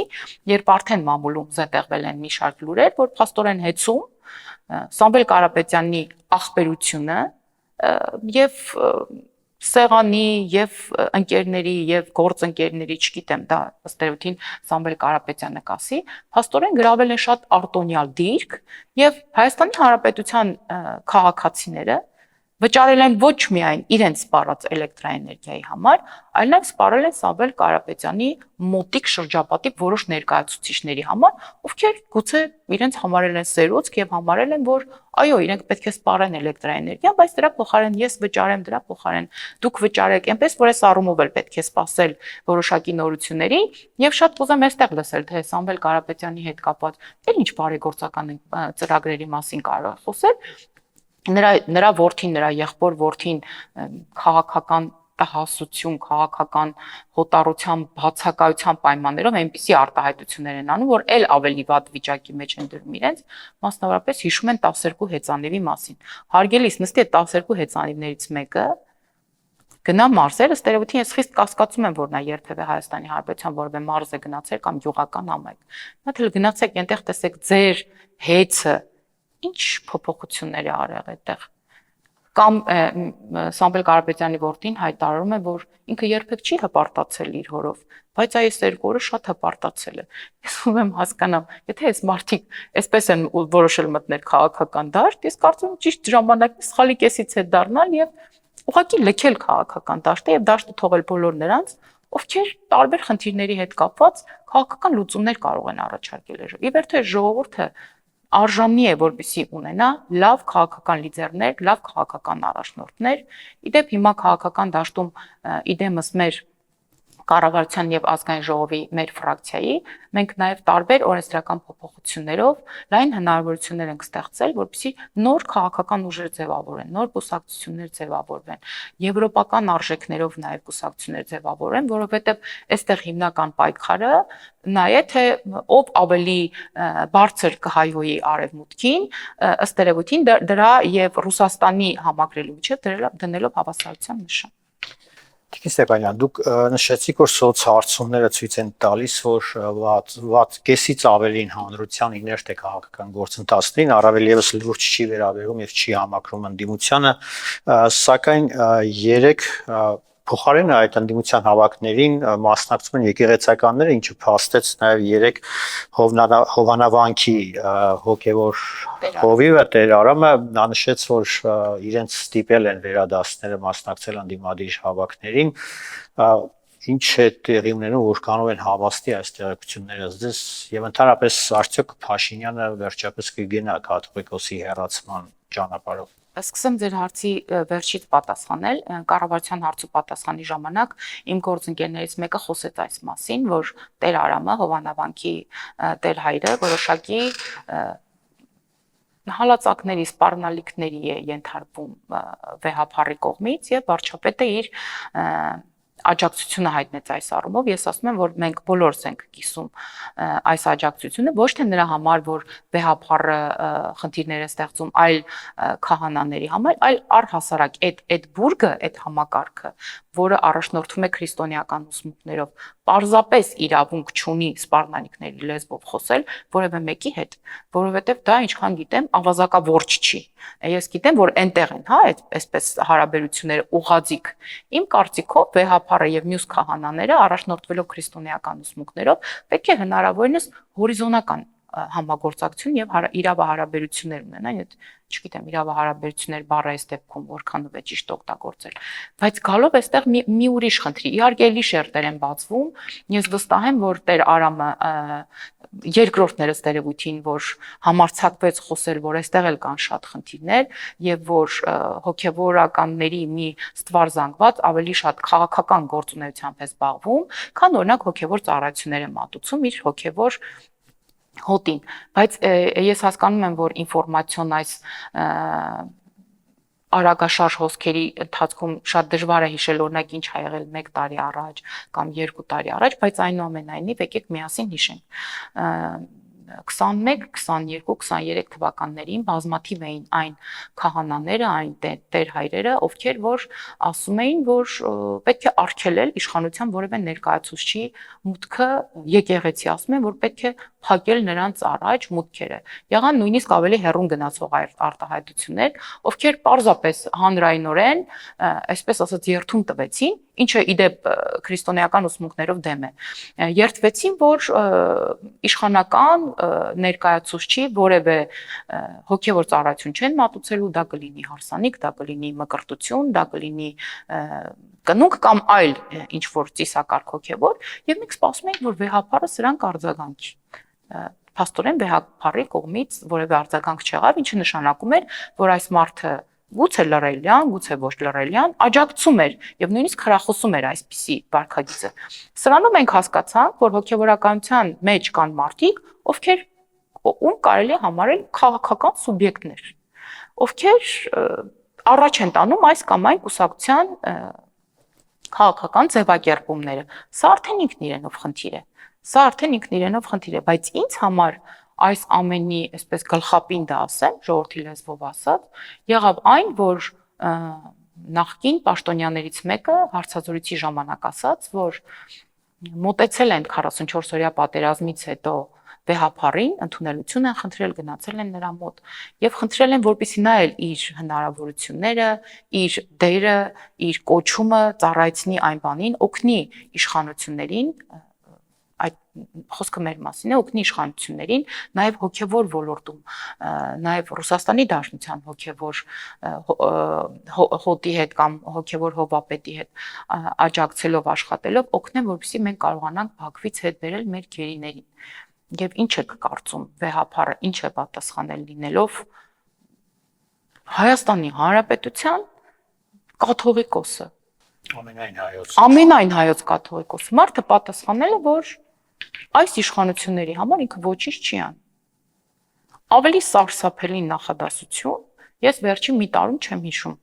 B: երբ արդեն մամուլում զետեղվել են մի շարք լուրեր, որ փաստորեն Հեցում Սամվել Կարապետյանի ախպերությունը եւ սեղանի եւ ընկերների եւ գործընկերների, չգիտեմ, դա ըստ երևույթին Սամվել Կարապետյանը կասի, փաստորեն գրավել են շատ արտոնյալ դիրք եւ Հայաստանի Հանրապետության քաղաքացիները վճարել են ոչ միայն իրենց սպառած էլեկտրաէներգիայի համար, այլ նաև սպառել են Սամվել Կարապետյանի մոտիկ շրջապատի որոշ ներկայացուցիչների համար, ովքեր գուցե իրենց համարել են սերուցք եւ համարել են, որ այո, իրենք պետք է սպառեն էլեկտրաէներգիա, բայց դրա փոխարեն ես վճարեմ, դրա փոխարեն դուք վճարեք, այնպես որ այս առումով էլ պետք է սպասել որոշակի նորությունների եւ շատ կուզեմ այստեղ լսել, թե Սամվել Կարապետյանի հետ կապված էլ ինչ բարեգործական ծրագրերի մասին կարող է խոսել։ Նրա որդին, նրա եղբոր որդին քաղաքական տհասություն, քաղաքական հոտառության բացակայության պայմաններով այնպիսի արտահայտություններ են անում, որ էլ ավելի վատ վիճակի մեջ են դրում իրենց, մասնավորապես հիշում են 12 հեծանիվի մասին։ Հարգելիս, նստի այդ 12 հեծանիվներից մեկը գնա մարզեր, ըստ երևույթին ես խիստ կասկածում եմ, որ նա երբևէ Հայաստանի Հանրապետության որևէ մարզ է գնացել կամ գյուղական համայնք։ Նա թել գնացեք, այնտեղ տեսեք ձեր հեծը ինչ փոփոխություններ է արել այդտեղ։ Կամ Սամվել Կարապետյանի որդին հայտարարում է, որ ինքը երբեք չի հպարտացել իր հորով, բայց այս երկու օրը շատ հպարտացել է։ Ես ուզում եմ հասկանամ, եթե այս մարդիկ այսպես են որոշել մտնել քաղաքական դաշտ, ես կարծում եմ ճիշտ ժամանակն է սխալի կեսից հետ դառնալ եւ ուղղակի լքել քաղաքական դաշտը եւ դաշտը թողել բոլոր նրանց, ովքեր տարբեր խնդիրների հետ կապված քաղաքական լուծումներ կարող են առաջարկել։ Ի վերջո ժողովուրդը արժանի է, որպեսզի ունենա լավ քաղաքական լիդերներ, լավ քաղաքական առաջնորդներ։ Իդեպ հիմա քաղաքական դաշտում իդեմս մեր կառավարության եւ ազգային ժողովի մեր ֆրակցիայի մենք նաեւ տարբեր օրենսդրական փոփոխություններով լայն հնարավորություններ ենք ստեղծել, որպեսզի նոր քաղաքական ուժեր ձևավորեն, նոր կուսակցություններ ձևավորվեն, եվրոպական արժեքներով նաեւ կուսակցություններ ձևավորեն, որովհետեւ այստեղ հիմնական պայքարը նա է թե ով ավելի բարձր կհայհոյի արևմուտքին, ըստ երևույթին դրա եւ Ռուսաստանի համակրելու միջև դնելով հավասարության նշան։
A: Տիկին Ստեփանյան, դուք նշեցիք, որ սոցհարցումները ցույց են տալիս, որ կեսից ավելին հանրության իներտ է քաղաքական գործընթացներին, առավել եւս լուրջ չի վերաբերում եւ չի համակրում ընդդիմությանը, սակայն երեք փոխարենը այդ ընդդիմության հավաքներին մասնակցում են եկեղեցականները, ինչը փաստեց նաև երեք Հովանավանքի հոգևոր հովիվը Տեր Արամը նա նշեց, որ իրենց ստիպել են վերադասները մասնակցել ընդդիմադիր հավաքներին, ինչ է տեղի ունենում, որքանով են հավաստի այս տեղեկությունները ձեզ եւ ընդհանրապես արդյոք Փաշինյանը վերջապես կգնա կաթողիկոսի հեռացման ճանապարհով։
B: Սկսեմ ձեր հարցի վերջից պատասխանել, կառավարության հարցու պատասխանի ժամանակ իմ գործընկերներից մեկը խոսեց այս մասին, որ Տեր Արամը, Հովանավանքի Տեր հայրը որոշակի հալածակների, սպառնալիքների է ենթարկվում վեհափառի կողմից եւ վարչապետը իր աջակցությունը հայտնեց այս առումով, ես ասում եմ, որ մենք բոլորս ենք կիսում այս աջակցությունը, ոչ թե նրա համար, որ վեհափառը խնդիրներ է ստեղծում այլ քահանաների համար, այլ առհասարակ այդ բուրգը, այդ համակարգը, որը առաջնորդվում է քրիստոնեական ուսմունքներով, պարզապես իրավունք չունի սպառնալիքների լեզվով խոսել որևէ մեկի հետ, որովհետև դա ինչքան գիտեմ, ավազակավորչ չի։ Ես գիտեմ, որ այնտեղ են, հա, այսպես հարաբերությունները ուղղաձիգ։ Իմ կարծիքով վեհափառը եւ մյուս քահանաները առաջնորդվելով քրիստոնեական ուսմունքներով պետք է հնարավորինս հորիզոնական համագործակցություն եւ իրավահարաբերություններ ունենան, այդ չգիտեմ, իրավահարաբերություններ բառը այս դեպքում որքանով է ճիշտ օգտագործել, բայց գալով այստեղ մի ուրիշ խնդրի, իհարկե էլի շերտեր են բացվում, ես վստահ եմ, որ Տեր Արամը երկրորդն էր ըստ երևույթին, որ համարձակվեց խոսել, որ այստեղ էլ կան շատ խնդիրներ եւ որ հոգեվորականների մի ստվար զանգված ավելի շատ քաղաքական գործունեությամբ է զբաղվում, քան օրինակ հոգեվոր ծառայություններ է մատուցում իր հոգեվոր հոտին, բայց ես հասկանում եմ, որ ինֆորմացիոն այս արագաշարժ հոսքերի ընթացքում շատ դժվար է հիշել օրինակ ինչ ա եղել 1 տարի առաջ կամ 2 տարի առաջ, բայց այնուամենայնիվ եկեք միասին հիշենք 21, 22, 23 թվականներին բազմաթիվ էին այն քահանաները, այն տեր հայրերը, ովքեր որ ասում էին, որ պետք է արգելել իշխանության որևէ ներկայացուցչի մուտքը եկեղեցի, ասում են, որ պետք է փակել նրանց առաջ մուտքերը։ Եղան նույնիսկ ավելի հեռուն գնացող արտահայտություններ, ովքեր պարզապես հանրայնորեն, այսպես ասած, երթուն տվեցին, ինչը իդեպ քրիստոնեական ուսմունքներով դեմ է։ Երթվեցին, որ իշխանական ներկայացուցչի որևէ հոգևոր ծառայություն չեն մատուցելու, դա կլինի հարսանիք, դա կլինի մկրտություն, դա կլինի կնունք կամ այլ ինչ որ ծիսակարգ հոգևոր, եւ մենք սպասում ենք, որ վեհափառը սրանք արձագանքի։ Փաստորեն վեհափառի կողմից որևէ արձագանք չեղավ, ինչը նշանակում էր, որ այս մարդը գուցե լռելյան, գուցե ոչ լռելյան, աջակցում էր եւ նույնիսկ հրախոսում էր այսպիսի վարքագիծը։ Սրանով մենք հասկացանք, որ հոգեվորականության մեջ կան մարդիկ, ովքեր ում կարելի է համարել քաղաքական սուբյեկտներ, ովքեր առաջ են տանում այս կամ այն կուսակցության քաղաքական ձևակերպումները։ Սա արդեն ինքն իրենով խնդիր է։ Սա արդեն ինքն իրենով խնդիր է, բայց ինձ համար այս ամենի, այսպես գլխապին դա ասեմ, ժողովրդի լեզվով ասած, եղավ այն, որ նախկին պաշտոնյաներից մեկը հարցազրույցի ժամանակ ասաց, որ մոտեցել են 44-օրյա պատերազմից հետո վեհապարին ընդունելություն են խնդրել, գնացել են նրա մոտ եւ խնդրել են, որպեսզի նա էլ իր հնարավորությունները, իր դերը, իր կոչումը ծառայեցնի այն բանին, օգնի իշխանություններին, այդ խոսքը մեր մասին է, օգնի իշխանություններին, նաև հոգևոր ոլորտում, նաև Ռուսաստանի Դաշնության հոգևոր հոտի հետ կամ հոգևոր հովապետի հետ աջակցելով աշխատելով օգնեն, որպեսզի մենք կարողանանք Բաքվից հետ բերել մեր գերիներին։ Եվ ինչ եք կարծում, վեհապարը ինչ է պատասխանել լինելով Հայաստանի Հանրապետության կաթողիկոսը, ամենայն հայոց կաթողիկոսը, մարդը պատասխանել է, որ այս իշխանությունների համար ինքը ոչինչ չի անում։ Ավելի սարսափելի նախադասություն ես վերջին մի տարում չեմ հիշում։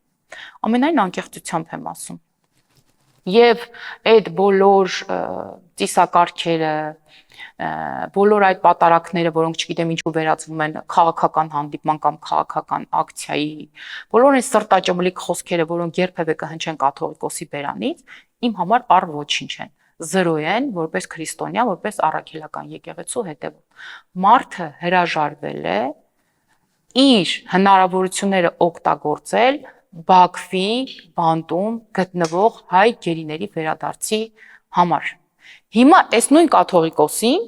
B: Ամենայն անկեղծությամբ եմ ասում։ Եվ այդ բոլոր ծիսակարգերը, բոլոր այդ պատարակները, որոնք չգիտեմ ինչու վերածվում են քաղաքական հանդիպման կամ քաղաքական ակցիայի, բոլոր այն սրտաճմլիկ խոսքերը, որոնք երբևէ կհնչեն կաթողիկոսի բերանից, իմ համար առ ոչինչ են։ Զրո են, որպես քրիստոնյա, որպես առաքելական եկեղեցու հետևում։ Մարդը հրաժարվել է իր հնարավորությունները օգտագործել Բաքվի բանտում գտնվող հայ գերիների վերադարձի համար։ Հիմա այս նույն կաթողիկոսին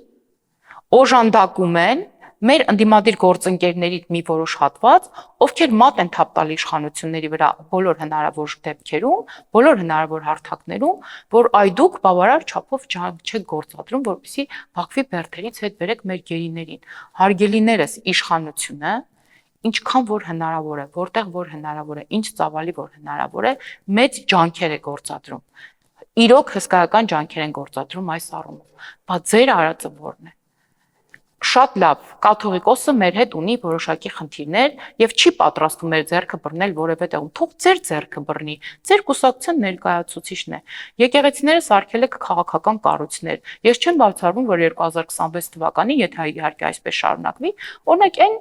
B: օժանդակում են մեր ընդդիմադիր գործընկերներից մի որոշ հատված, ովքեր մատ են թափ տալ իշխանությունների վրա բոլոր հնարավոր դեպքերում, բոլոր հնարավոր հարթակներում, որ այ դուք բավարար չափով ջանք չեք գործադրում, որպեսզի Բաքվի բերդերից հետ բերեք մեր գերիներին։ Հարգելիներս, իշխանությունը ինչքան որ հնարավոր է, որտեղ որ հնարավոր է, ինչ ծավալի որ հնարավոր է, մեծ ջանքեր է գործադրում։ Իրոք հսկայական ջանքեր են գործադրում այս առումով։ Բայց ձեր արածը ո՞րն է։ Շատ լավ, կաթողիկոսը մեր հետ ունի որոշակի խնդիրներ եւ չի պատրաստվում մեր ձեռքը բռնել որևէ տեղում։ Թող ձեր ձեռքը բռնի, ձեր կուսակցության ներկայացուցիչն է։ Եկեղեցիները սարքել եք քաղաքական կառույցներ։ Ես չեմ բացառում, որ 2026 թվականին, եթե իհարկե այսպես շարունակվի, օրինակ այն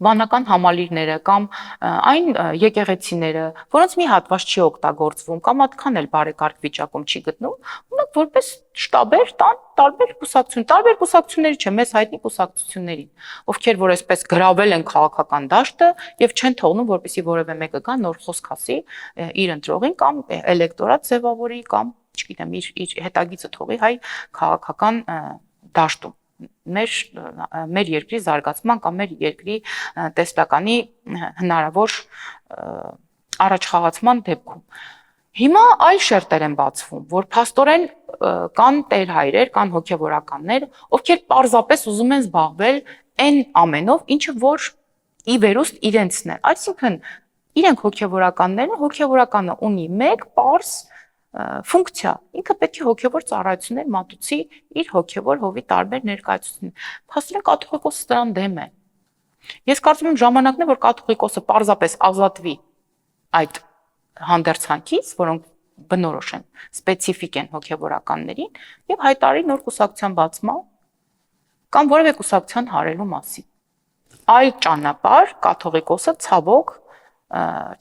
B: վանական համալիրները կամ այն եկեղեցիները, որոնց մի հատված չի օգտագործվում կամ այդքան էլ բարեկարգ վիճակում չի գտնում, ունենք որպես շտաբեր տան տարբեր կուսակցությունների չէ, մեզ հայտնի կուսակցություններին, ովքեր որ այսպես գրավել են քաղաքական դաշտը եւ չեն թողնում, որպեսզի որևէ մեկը գա նոր խոսք ասի իր ընտրողին կամ էլեկտորատ ձևավորի կամ, չգիտեմ, իր հետագիծը թողի հայ քաղաքական դաշտում։ Մեր երկրի զարգացման կամ մեր երկրի տեսլականի հնարավոր առաջխաղացման դեպքում։ Հիմա այլ շերտեր են բացվում, որ փաստորեն կան տերհայրեր, կան հոգևորականներ, ովքեր պարզապես ուզում են զբաղվել այն ամենով, ինչը որ ի վերուստ իրենցն է։ Այսինքն իրենք հոգևորականը ունի մեկ պարզ ֆունկցիա, ինքը պետք է հոգևոր ծառայություններ մատուցի իր հոգևոր հովի տարբեր ներկայացուցիչներին։ Փաստորեն կաթողիկոսը դրան դեմ է։ Ես կարծում եմ ժամանակն է, որ կաթողիկոսը պարզապես ազատվի այդ հանդերձանքից, որոնք բնորոշ են, սպეციფიկ են հոգևորականներին եւ հայտարարի նոր կուսակցության բացման կամ որևէ կուսակցության հարելու մասին։ Այլ ճանապարհ կաթողիկոսը ցավոք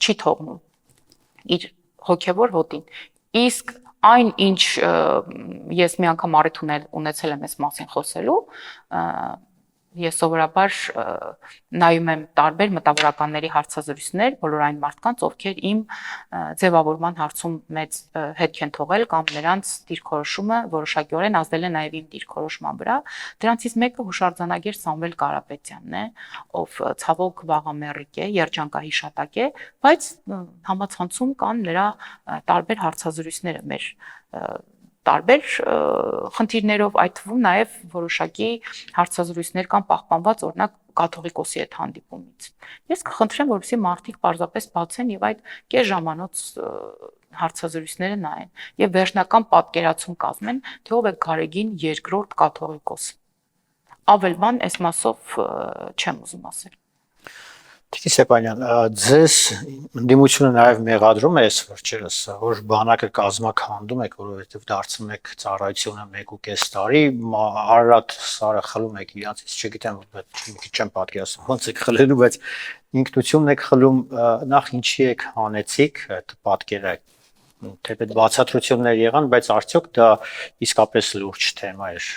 B: չի թողնում իր հոգևոր հոտին։ Իսկ այն ինչ ես մի անգամ առիթ ունեցել եմ այս մասին խոսելու, ես սովորաբար նայում եմ տարբեր մտավորականների հարցազրույցներ, բոլոր այն մարդկանց, ովքեր իմ ձևավորման հարցում մեծ հետք են թողել կամ նրանց դիրքորոշումը որոշակիորեն ազդել է նաև իմ դիրքորոշման վրա։ Դրանցից մեկը հուշարձանագիր Սամվել Կարապետյանն է, ով ցավոք վաղամեռիկ է, երջանկահիշատակ է, բայց համացանցում կան նրա տարբեր հարցազրույցները մեր տարբեր խնդիրներով, այդ թվում նաև որոշակի հարցազրույցներ կան պահպանված օրինակ կաթողիկոսի հետ հանդիպումից։ Ես կխնդրեմ, որպեսզի մարդիկ պարզապես բացեն եւ այդ կես ժամանոց հարցազրույցները նայեն եւ վերջնական պատկերացում կազմեն, թե ով է Գարեգին երկրորդ կաթողիկոսը։ Ավել բան այս մասով չեմ ուզում ասել։
A: Տիկին Սեփանյան, ձեզ ընդդիմությունը նաև մեղադրում է այս վերջերս, որ բանակը կազմակերպում եք, որովհետև դարձնում եք ծառայությունը 1.5 տարի, Արարատ Սարը խլում եք իրանցից, չգիտեմ, մի քիչ չեմ պատկերացնում, ոնց եք խլելու, բայց ինքնությունն եք խլում, նախ ինչի եք հանեցիք այդ պատկերը, թեպետ բացատրություններ եղան, բայց արդյոք դա իսկապես լուրջ թեմա էր։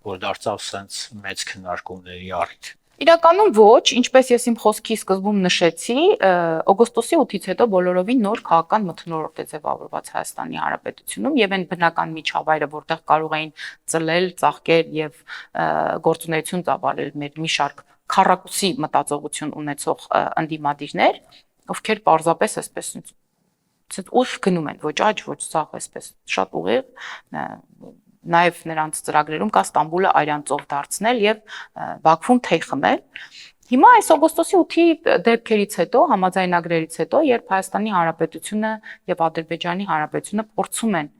A: որ դարձավ sense մեծ քննարկումների առիթ։
B: Իրականում ոչ, ինչպես ես իմ խոսքի սկզբում նշեցի, օգոստոսի 8-ից հետո բոլորովին նոր քաղաքական մթնոլորտ է ձևավորված Հայաստանի Հանրապետությունում եւ այն բնական միջավայրը, որտեղ կարող էին ծլել, ծաղկել եւ գործունեություն ծավալել մեր մի շարք քառակուսի մտածողություն ունեցող ընդդիմադիրներ, ովքեր պարզապես այսպես ուղիղ գնում են, ոչ աջ, ոչ ցավ, այսպես շատ ուղիղ, նաև նրանց ծրագրերում կա Ստամբուլը արյան ծով դարձնել եւ Բաքվում թեյ խմել։ Հիմա այս օգոստոսի 8-ի դեպքերից հետո, համաձայնագրերից հետո, երբ Հայաստանի Հանրապետությունը եւ Ադրբեջանի Հանրապետությունը փորձում են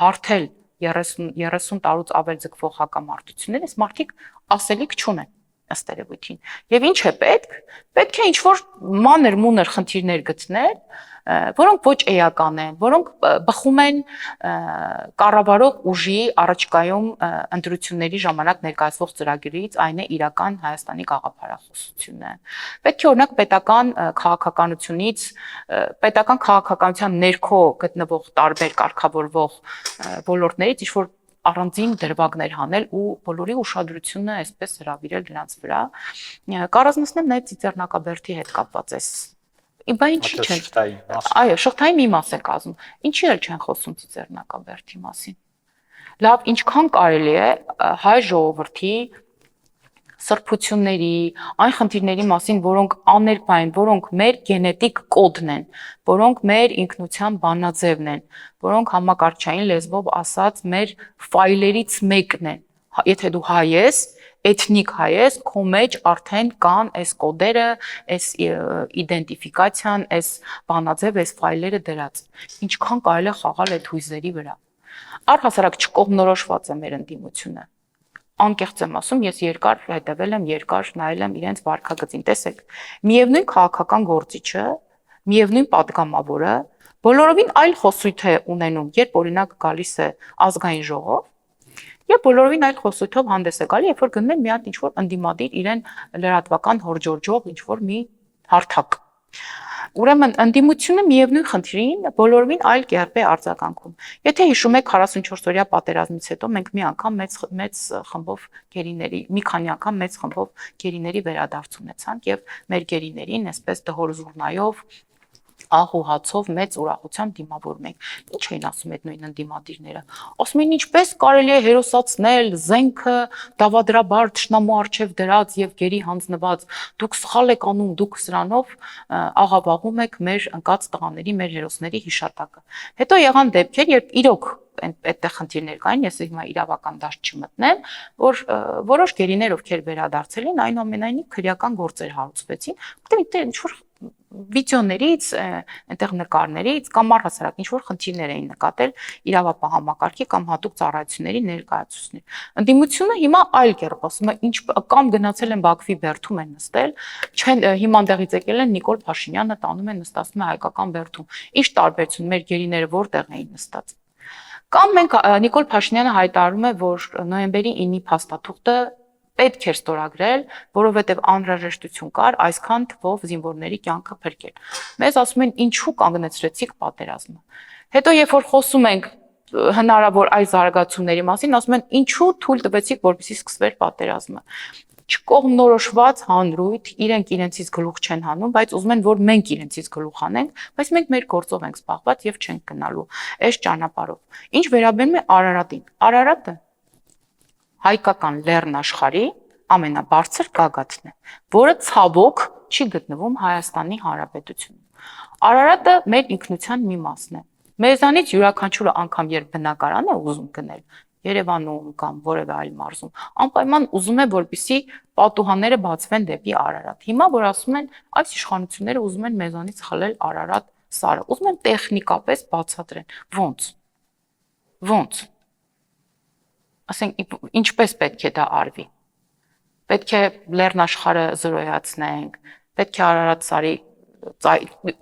B: հարթել 30 տարուց ավել ձգվող հակամարտություններ, այս մարդիկ ասելիք չունեն ըստ երևույթին։ Եվ ինչ է պետք։ Պետք է ինչ-որ մանր-մունր խնդիրներ գտնել, որոնք ոչ էական են, որոնք բխում են կառավարող ուժի առաջկայում ընտրությունների ժամանակ ներկայացվող ծրագրից, այն է իրական Հայաստանի գաղափարախոսությունը։ Պետք է օրինակ պետական քաղաքականությունից, պետական քաղաքականության ներքո գտնվող տարբեր կարգավորվող ոլորտներից ինչ-որ առանձին դրվագներ հանել ու բոլորի ուշադրությունը այսպես հրավիրել դրանց վրա։ Կառանձնացնեմ նաև ծիծեռնակաբերդի հետ կապված էս։ Բա ինչի՞ չեն։ Այո, շղթայի մի մաս է կազմում։ Ինչի՞ էլ չեն խոսում ծիծեռնակաբերդի մասին։ Լավ, ինչքան կարելի է հայ ժողովրդի սրբությունների, այն խնդիրների մասին, որոնք աներկա են, որոնք մեր գենետիկ կոդն են, որոնք մեր ինքնության բանաձևն են, որոնք համակարգչային լեզվով ասած մեր ֆայլերից մեկն են։ Եթե դու հայ ես, էթնիկ հայ ես, քո մեջ արդեն կան այս կոդերը, այս իդենտիֆիկացիան, այս բանաձև, այս ֆայլերը դրած։ Ինչքան կարելի է խաղալ այդ հույզերի վրա։ Առհասարակ չկողմնորոշված է մեր ընդդիմությունը։ Անկեղծ եմ ասում, ես երկար հետևել եմ, երկար նայել եմ իրենց վարքագծին, տեսեք, միևնույն քաղաքական գործիչը, միևնույն պատգամավորը, բոլորովին այլ խոսույթ է ունենում, երբ օրինակ գալիս է ազգային ժողով, եւ բոլորովին այլ խոսույթով հանդես է գալի, երբ որ գնում են մի հատ ինչ-որ ընդդիմադիր իրեն լրատվական հորջորջող ինչ-որ մի հարթակ։ Ուրեմն ընդդիմությունը միևնույն խնդրին բոլորովին այլ կերպ է արձագանքում։ Եթե հիշում եք 44-օրյա պատերազմից հետո մենք մի անգամ մեծ խմբով գերիների, մի քանի անգամ մեծ խմբով գերիների վերադարձ ունեցանք եւ մեր գերիներին այսպես դհոր զուռնայով ահ ու հացով մեծ ուրախությամբ դիմավորում ենք։ Ինչ էին ասում այդ նույն ընդդիմադիրները։ Ասում են ինչպես կարելի է հերոսացնել զենքը դավադրաբար թշնամու արչև դրած եւ գերի հանձնված։ Դուք սխալ եք անում, դուք սրանով աղավաղում եք մեր ընկած տղաների, մեր հերոսների հիշատակը։ Հետո եղան դեպքեր, երբ իրոք այդտեղ խնդիրներ կային, ես հիմա իրավական դաշտ չմտնեմ, որ որոշ գերիներ, ովքեր վերադարձել են, այնուամենայնիվ քրեական գործեր հարուցվեցին, որտեղ ինչ-որ վիդեոներից, այնտեղ նկարներից կամ առհասարակ ինչ-որ խնդիրներ էին նկատել իրավապահ համակարգի կամ հատուկ ծառայությունների ներկայացուցիչներ։ Ընդդիմությունը հիմա այլ կերպ ասում է, ինչ կամ գնացել են Բաքվի բերդում են նստել, չեն հիմա այնտեղից եկել են Նիկոլ Փաշինյանը տանում են նստացնում է հայկական բերդում։ Ինչ տարբերություն մեր գերիները որտեղ էին նստած։ Կամ մենք Նիկոլ Փաշինյանը հայտարարում է, որ նոյեմբերի 9-ի փաստաթուղթը պետք էր ստորագրել, որովհետև անհրաժեշտություն կար այսքան թվով զինվորների կյանքը փրկել։ Մեզ ասում են ինչու կանգնեցրեցիք պատերազմը։ Հետո երբ որ խոսում ենք հնարավոր այլ զարգացումների մասին, ասում են ինչու թույլ տվեցիք, որպեսզի սկսվեր պատերազմը։ Չկողմնորոշված հանրույթ, իրենք իրենցից գլուխ չեն հանում, բայց ուզում են, որ մենք իրենցից գլուխ հանենք, բայց մենք մեր գործով ենք զբաղված եւ չենք գնալու այս ճանապարհով։ Ինչ վերաբերում է Արարատին, Արարատը հայկական լեռն աշխարհի ամենաբարձր գագաթն է, որը ցավոք չի գտնվում Հայաստանի Հանրապետությունում։ Արարատը մեր ինքնության մի մասն է։ Մեզանից յուրաքանչյուրը անգամ երբ բնակարան է ուզում գնել, Երևանում կամ որևէ այլ մարզում, անպայման ուզում է, որպեսզի պատուհանները բացվեն դեպի Արարատ։ Հիմա որ ասում են, այս իշխանությունները ուզում են մեզանից խլել Արարատ սարը, ուզում են տեխնիկապես բացատրեն։ Ոնց։ Ասենք ինչպես պետք է դա արվի։ Պետք է լեռնաշխարհը զրոյացնենք, պետք է Արարատ սարի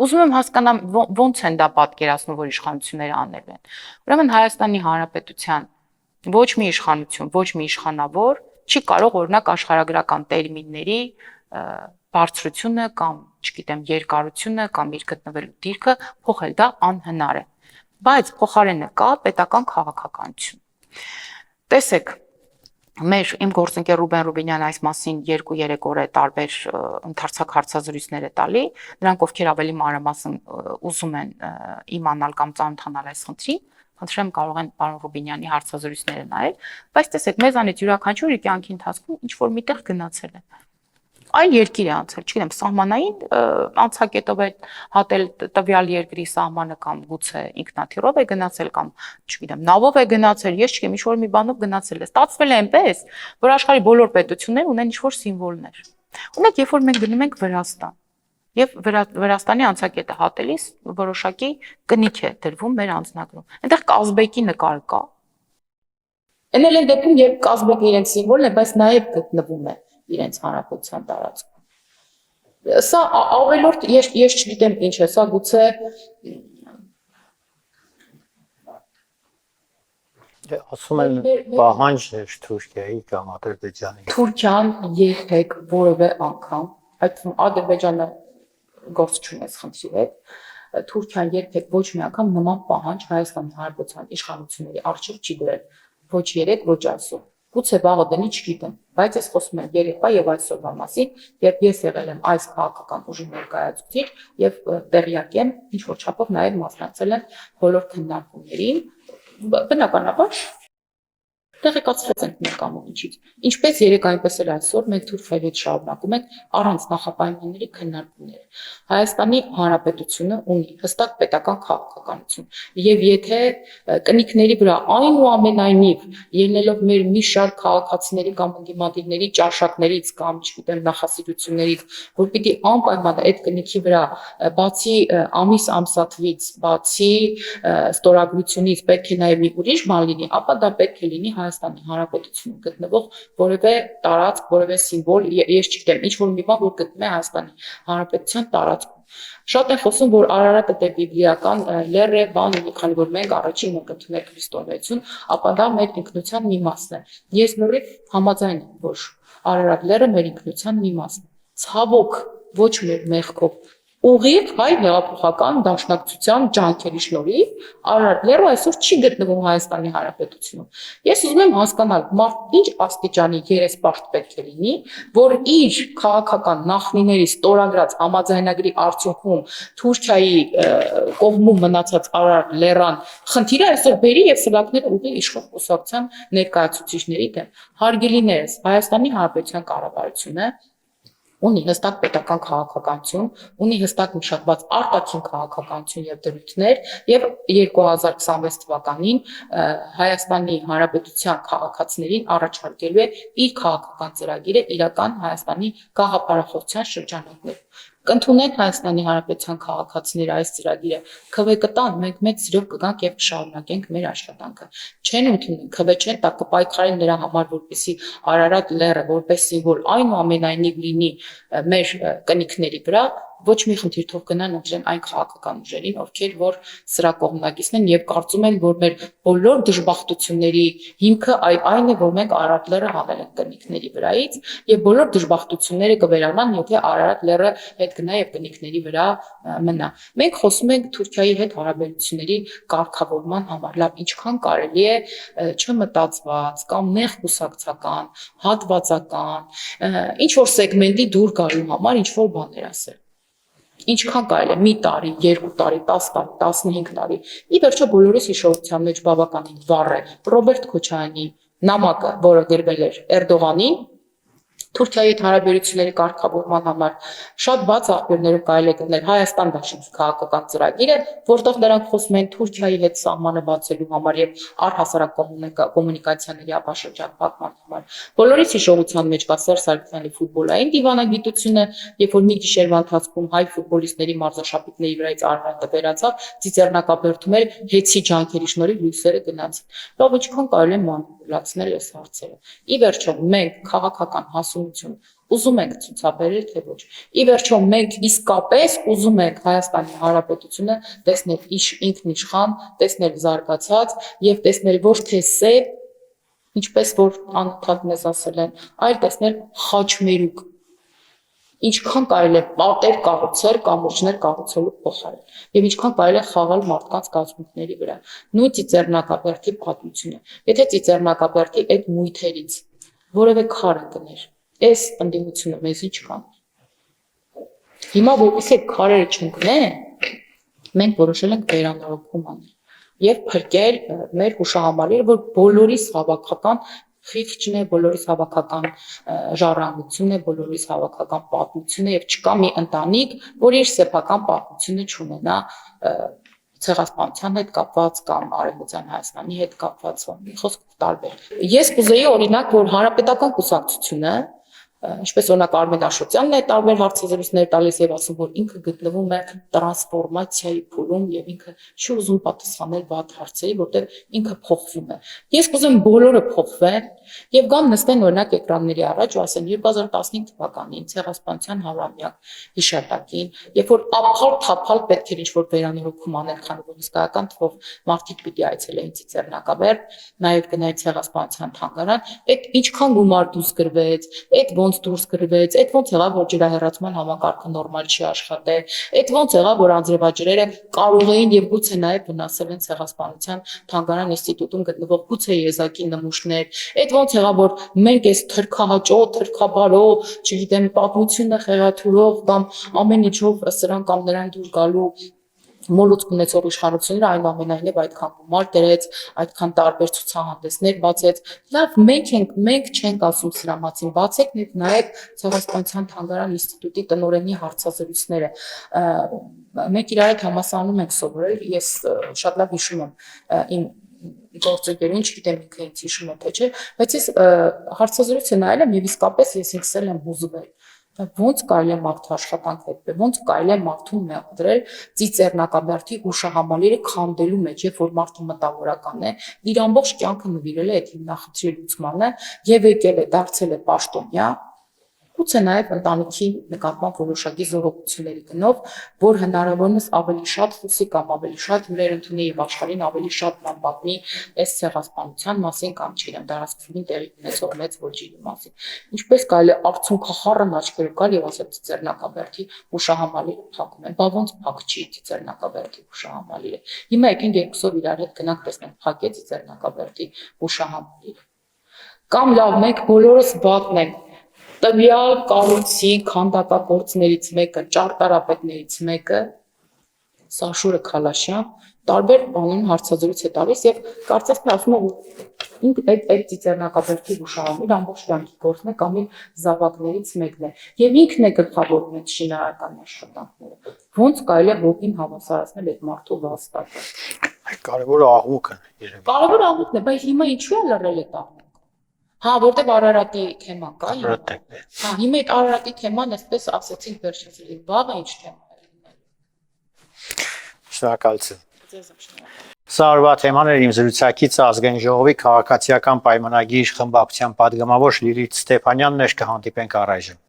B: ուզում եմ հասկանամ ոնց են դա պատկերացնում, որ իշխանությունները անել են։ Ուրեմն Հայաստանի Հանրապետության ոչ մի իշխանություն, ոչ մի իշխանավոր չի կարող օրինակ աշխարհագրական տերմինների բարձրությունը կամ, չգիտեմ, երկարությունը կամ իր գտնվելու դիրքը փոխել, դա անհնար է։ Բայց փոխարենը կա պետական քաղաքականություն։ Տեսեք, Իմ գործընկեր Ռուբեն Ռուբինյանը այս մասին 2-3 օր է տարբեր ընդարձակ հարցազրույցներ է տալի, նրանք ովքեր ավելի մանրամասն ուզում են իմանալ կամ ծանոթանալ այս խնդրին, խնդրեմ կարող են պարոն Ռուբինյանի հարցազրույցները նայել, բայց տեսեք, մեզանից յուրաքանչյուրի կյանքի ընթացքում ինչ որ միտեղ գնացել է։ Այլ երկիր է անցել, չգիտեմ, սահմանային անցակետով է հատել տվյալ երկրի սահմանը կամ գուցե ինքնաթիռով է գնացել կամ, չգիտեմ, նավով է գնացել, ես չգիտեմ, ինչ-որ մի բանով գնացել է։ Ստացվել է այնպես, որ աշխարհի բոլոր պետությունները ունեն ինչ-որ սիմվոլներ։ Ունեք, երբ որ մենք գնում ենք Վրաստան, եւ Վրաստանի անցակետը հատելիս որոշակի կնիք է դրվում մեր անձնագրում։ Այնտեղ Կազբեկի նկար կա։ Այն էլ այն դեպքում, երբ Կազբեկը իրենց սիմվոլն է, բայց նաեւ գտնվում է իրենց հանրապետության տարածքում։ Սա ավելորդ ես չգիտեմ ինչ է, սա գուցե
A: ասում են պահանջ էր Թուրքիայի կամ Ադրբեջանի։
B: Թուրքիան երբեք որևէ անգամ, այդ թվում Ադրբեջանը գործ չունես խնդրի հետ, Թուրքիան երբեք ոչ մի անգամ նման պահանջ Հայաստանի Հանրապետության իշխանությունների առջև չի դրել, ոչ երեք, ոչ այսօր։ Գուցե վաղը դնի, չգիտեմ, բայց ես խոսում եմ երեկվա եւ այսօրվա մասին, երբ ես եղել եմ այս քաղաքական ուժի ներկայացուցիչ եւ տեղյակ եմ, ինչ որ չափով նաեւ մասնակցել եմ բոլոր քննարկումներին, բնականաբար տեղեկացրեց ենք մեր կամ ինչից։ Ինչպես երեք այնպես էլ այսօր մենք Թուրքիայի հետ շարունակում ենք առանց նախապայմանների քննարկումներ։ Հայաստանի Հանրապետությունը ունի հստակ պետական քաղաքականություն եւ եթե կնիքների վրա այնուամենայնիվ ելնելով մեր մի շարք քաղաքացիների կամ ընդդիմադիրների ճաշակներից կամ չգիտեմ նախասիրություններից, որ պիտի անպայման այդ կնիքի վրա բացի ամիս ամսաթվից, բացի ստորագրությունից պետք է նաեւ մի ուրիշ բան լինի, ապա դա պետք է լինի Հայաստանի Հանրապետությունում գտնվող որևէ տարածք, որևէ սիմվոլ, ես չգիտեմ, ինչ որ մի բան, որ գտնվում է Հայաստանի Հանրապետության տարածքում։ Շատ են խոսում, որ Արարատը դե բիբլիական լեռ է, բան ունի, քանի որ մենք առաջին ենք ընդունել քրիստոնեություն, ապա դա մեր ինքնության մի մասն է։ Ես լրիվ համաձայն եմ, որ Արարատ լեռը մեր ինքնության մի մասն է։ Ցավոք, ոչ մեր մեղքով ուղիղ հայ հեղափոխական դաշնակցության ջանքերի շնորհիվ Արարատ լեռը այսօր չի գտնվում Հայաստանի Հանրապետությունում։ Ես ուզում եմ հասկանալ, մարդ ինչ աստիճանի երեսպաշտ պետք է լինի, որ իր քաղաքական նախնիների ստորագրած համաձայնագրի արդյունքում Թուրքիայի կողմում մնացած Արարատ լեռան խնդիրը այսօր բերի եւ սլակները ուղի իշխող կուսակցության ներկայացուցիչների դեմ։ Հարգելիներս, Հայաստանի Հանրապետության կառավարությունը ունի հստակ պետական քաղաքականություն, ունի հստակ մշակված արտաքին քաղաքականություն եւ դրույթներ եւ 2026 թվականին Հայաստանի Հանրապետության քաղաքացիներին առաջարկելու է իր քաղաքական ծրագիրը իրական Հայաստանի գաղափարախոսության շրջանակներում։ Կընդունեն Հայաստանի Հանրապետության քաղաքացիները այս ծրագիրը, ՔՎ կտան, մենք մեծ սիրով կգանք եւ կշարունակենք մեր աշխատանքը։ Չեն ընդունի, ՔՎ չեն տա, կպայքարեն նրա համար, որպեսզի Արարատ լեռը որպես սիմվոլ այնուամենայնիվ լինի մեր կնիքների վրա, ոչ մի խնդիր թող գնան ընտրեն այն քաղաքական ուժերին, ովքեր որ սրա կողմնակիցն են եւ կարծում են, որ մեր բոլոր դժբախտությունների հիմքը այն է, որ մենք Արարատ լեռը հանել ենք կնիքների վրայից եւ բոլոր դժբախտությունները կվերանան, եթե Արարատ լեռը հետ գնա եւ կնիքների վրա մնա։ Մենք խոսում ենք Թուրքիայի հետ հարաբերությունների կարգավորման համար, լավ, ինչքան կարելի է չմտածված կամ նեղ կուսակցական, հատվածական, ինչ որ սեգմենտի դուր գալու համար ինչ որ բաներ ասել։ Ինչքան կարելի է մի տարի, 2 տարի, 10 տարի, 15 տարի։ Ի վերջո բոլորիս հիշողության մեջ բավականին վառ է Ռոբերտ Քոչարյանի նամակը, որը գրվել էր Էրդողանին Թուրքիայի հետ հարաբերությունների կարգավորման համար շատ բաց աղբյուրներով կարելի է գտնել Հայաստան դաշինք քաղաքական ծրագիրը, որտեղ նրանք խոսում են Թուրքիայի հետ սահմանը բացելու համար եւ առհասարակ կոմունիկացիաների ապաշրջակ փակման համար։ Բոլորիս հիշողության մեջ կա Սերժ Սարգսյանի ֆուտբոլային դիվանագիտությունը, երբ որ մի գիշերվա ընթացքում հայ ֆուտբոլիստների մարզաշապիկների վրայից Արարատը վերացավ, ծիծեռնակաբերդում էր հեծի ջանքերի շնորհիվ լույսերը գնացին։ Լավ, ինչքան կարելի է մանիպուլացնել այս հարցերը։ Ի վերջո մենք քաղաքական հասունություն ուզում ենք ցուցաբերել, թե ոչ։ Ի վերջո մենք իսկապես ուզում ենք Հայաստանի Հանրապետությունը տեսնել ինքնիշխան, տեսնել զարգացած եւ տեսնել ոչ թե սև, ինչպես որ անընդհատ մեզ ասել են, այլ տեսնել խաչմերուկ։ Ինչքան կարելի է պատեր կառուցել, կամուրջներ կառուցելու փոխարեն եւ ինչքան կարելի է խաղալ մարդկանց կազմունքների վրա։ Նույն Ծիծեռնակաբերդի պատմությունը։ Եթե Ծիծեռնակաբերդի այդ մույթերից որևէ քար ընկներ։ Այս ընդդիմությունը մեզի չկան։ Հիմա որպեսզի այդ քարերը չընկնեն, մենք որոշել ենք վերանորոգում անել եւ փրկել մեր հուշահամալիրը, որ բոլորիս հավաքական խիղճն է, բոլորիս հավաքական ժառանգությունն է, բոլորիս հավաքական պատմությունն է եւ չկա մի ընտանիք, որ իր սեփական պատմությունը չունենա ցեղասպանության հետ կապված կամ Արևմտյան Հայաստանի հետ կապված, մի խոսքով տարբեր։ Ես կուզեի օրինակ, որ հանրապետական կուսակցությունը, ինչպես օրինակ Արմեն Աշոտյանն է տարբեր հարցազրույցներ տալիս եւ ասում, որ ինքը գտնվում է տրանսֆորմացիայի փուլում եւ ինքը չի ուզում պատասխանել վատ հարցերի, որտեղ ինքը փոխվում է։ Ես կուզեմ բոլորը փոխվեն եւ գամ նստեն օրինակ էկրանների առաջ ու ասեն 2015 թվականին ցեղասպանության հավամյակ հիշատակին, երբ որ ափալ-թափալ պետք էր ինչ-որ վերանորոգում անել, քանի որ իսկական թվով մարդիկ պիտի այցելեին Ծիծեռնակաբերդ, նաեւ գնային ցեղասպանության թանգարան, այդ ինչքան գումար դուրս գրվեց, այդ ոնց դուրս գրվեց, այդ ոնց եղավ, որ ջրահեռացման համակարգը նորմալ չի աշխատել, այդ ոնց եղավ, որ անձրևաջրերը կարող էին եւ գուցե նաեւ վնասել են ցեղասպանության թանգարան ինստիտուտում գտնվող գուցե եզակի նմուշներ, այդ ոնց եղավ, որ մենք այս թրքահաճո, թրքաբարո, չգիտեմ, պատմությունը խեղաթյուրող կամ ամեն ինչով սրան կամ նրան դուր գալու մոլուցք ունեցող իշխանությունները այնուամենայնիվ այդքան գումար դրեց, այդքան տարբեր ցուցահանդեսներ բացեց։ Լավ, մենք չենք ասում սրա մասին, բացեք եւ նայեք ցեղասպանության թանգարան ինստիտուտի տնօրենի հարցազրույցները։ Մենք իրար հետ համասարանում ենք սովորել, ես շատ լավ հիշում եմ իմ գործընկերին, չգիտեմ ինքը ինձ հիշում է թե չէ, բայց ես հարցազրույցը նայել եմ եւ իսկապես ես ինքս եմ հուզվել։ Ոնց կարելի է մարդու աշխատանք հետևել, ոնց կարելի է մարդուն մեղադրել Ծիծեռնակաբերդի հուշահամալիրը քանդելու մեջ, երբ որ մարդը մտավորական է, իր ամբողջ կյանքը նվիրել է այդ հիմնախնդրի լուծմանը եւ եկել է դարձել է պաշտոնյա, գուցե նաեւ ընտանիքի նկատմամբ որոշակի զորողությունների գնով, որ հնարավորինս ավելի շատ խոսի կամ ավելի շատ հյուրեր ընդունի եւ աշխարհին ավելի շատ բան պատմի այս ցեղասպանության մասին կամ չգիտեմ դարաշրջանին տեղի ունեցող մեծ ոչինի մասին։ Ինչպես կարելի է արցունքախառն աչքերով գալ եւ ասել Ծիծեռնակաբերդի հուշահամալիրը փակում են, բա ոնց փակ չի Ծիծեռնակաբերդի հուշահամալիրը։ Հիմա եկենք երկուսով իրար հետ գնանք տեսնենք փակեց Ծիծեռնակաբերդի հուշահամալիրը։ Կամ լավ, մենք բոլորս վատն ենք տվյալ կառույցի քանդակագործներից մեկը, ճարտարապետներից մեկը, Սաշուրը Քալաշյան, տարբեր բանոն հարցազրույց է տալիս եւ կարծես թե ասում է, որ ինքը այդ Ծիծեռնակաբերդի հուշահամալիրը ամբողջ կյանքի գործն է կամ իր զավակներից մեկն է եւ ինքն է գլխավորում այդ շինարարական աշխատանքները։ Ոնց կարելի է ոգին հավասարացնել այդ մարդու վաստակը։
A: Կարևորը աղմուկն է երևի։
B: Կարևորը աղմուկն է, բայց հիմա ինչու է լռել այդ աղմուկը։ Հա, որտեղ Արարատի թեման կա։ Հա, հիմա այդ Արարատի թեման, այսպես ասեցինք վերջից, վաղը ինչ թեմա է լինելու։
A: Շնորհակալություն։
B: Ձեզ եմ շնորհակալ։
A: Սա օրվա թեման էր իմ զրուցակիցը Ազգային ժողովի քաղաքացիական պայմանագիր խմբակցության պատգամավոր Լիլիթ Ստեփանյանն էր, կհանդիպենք առայժմ։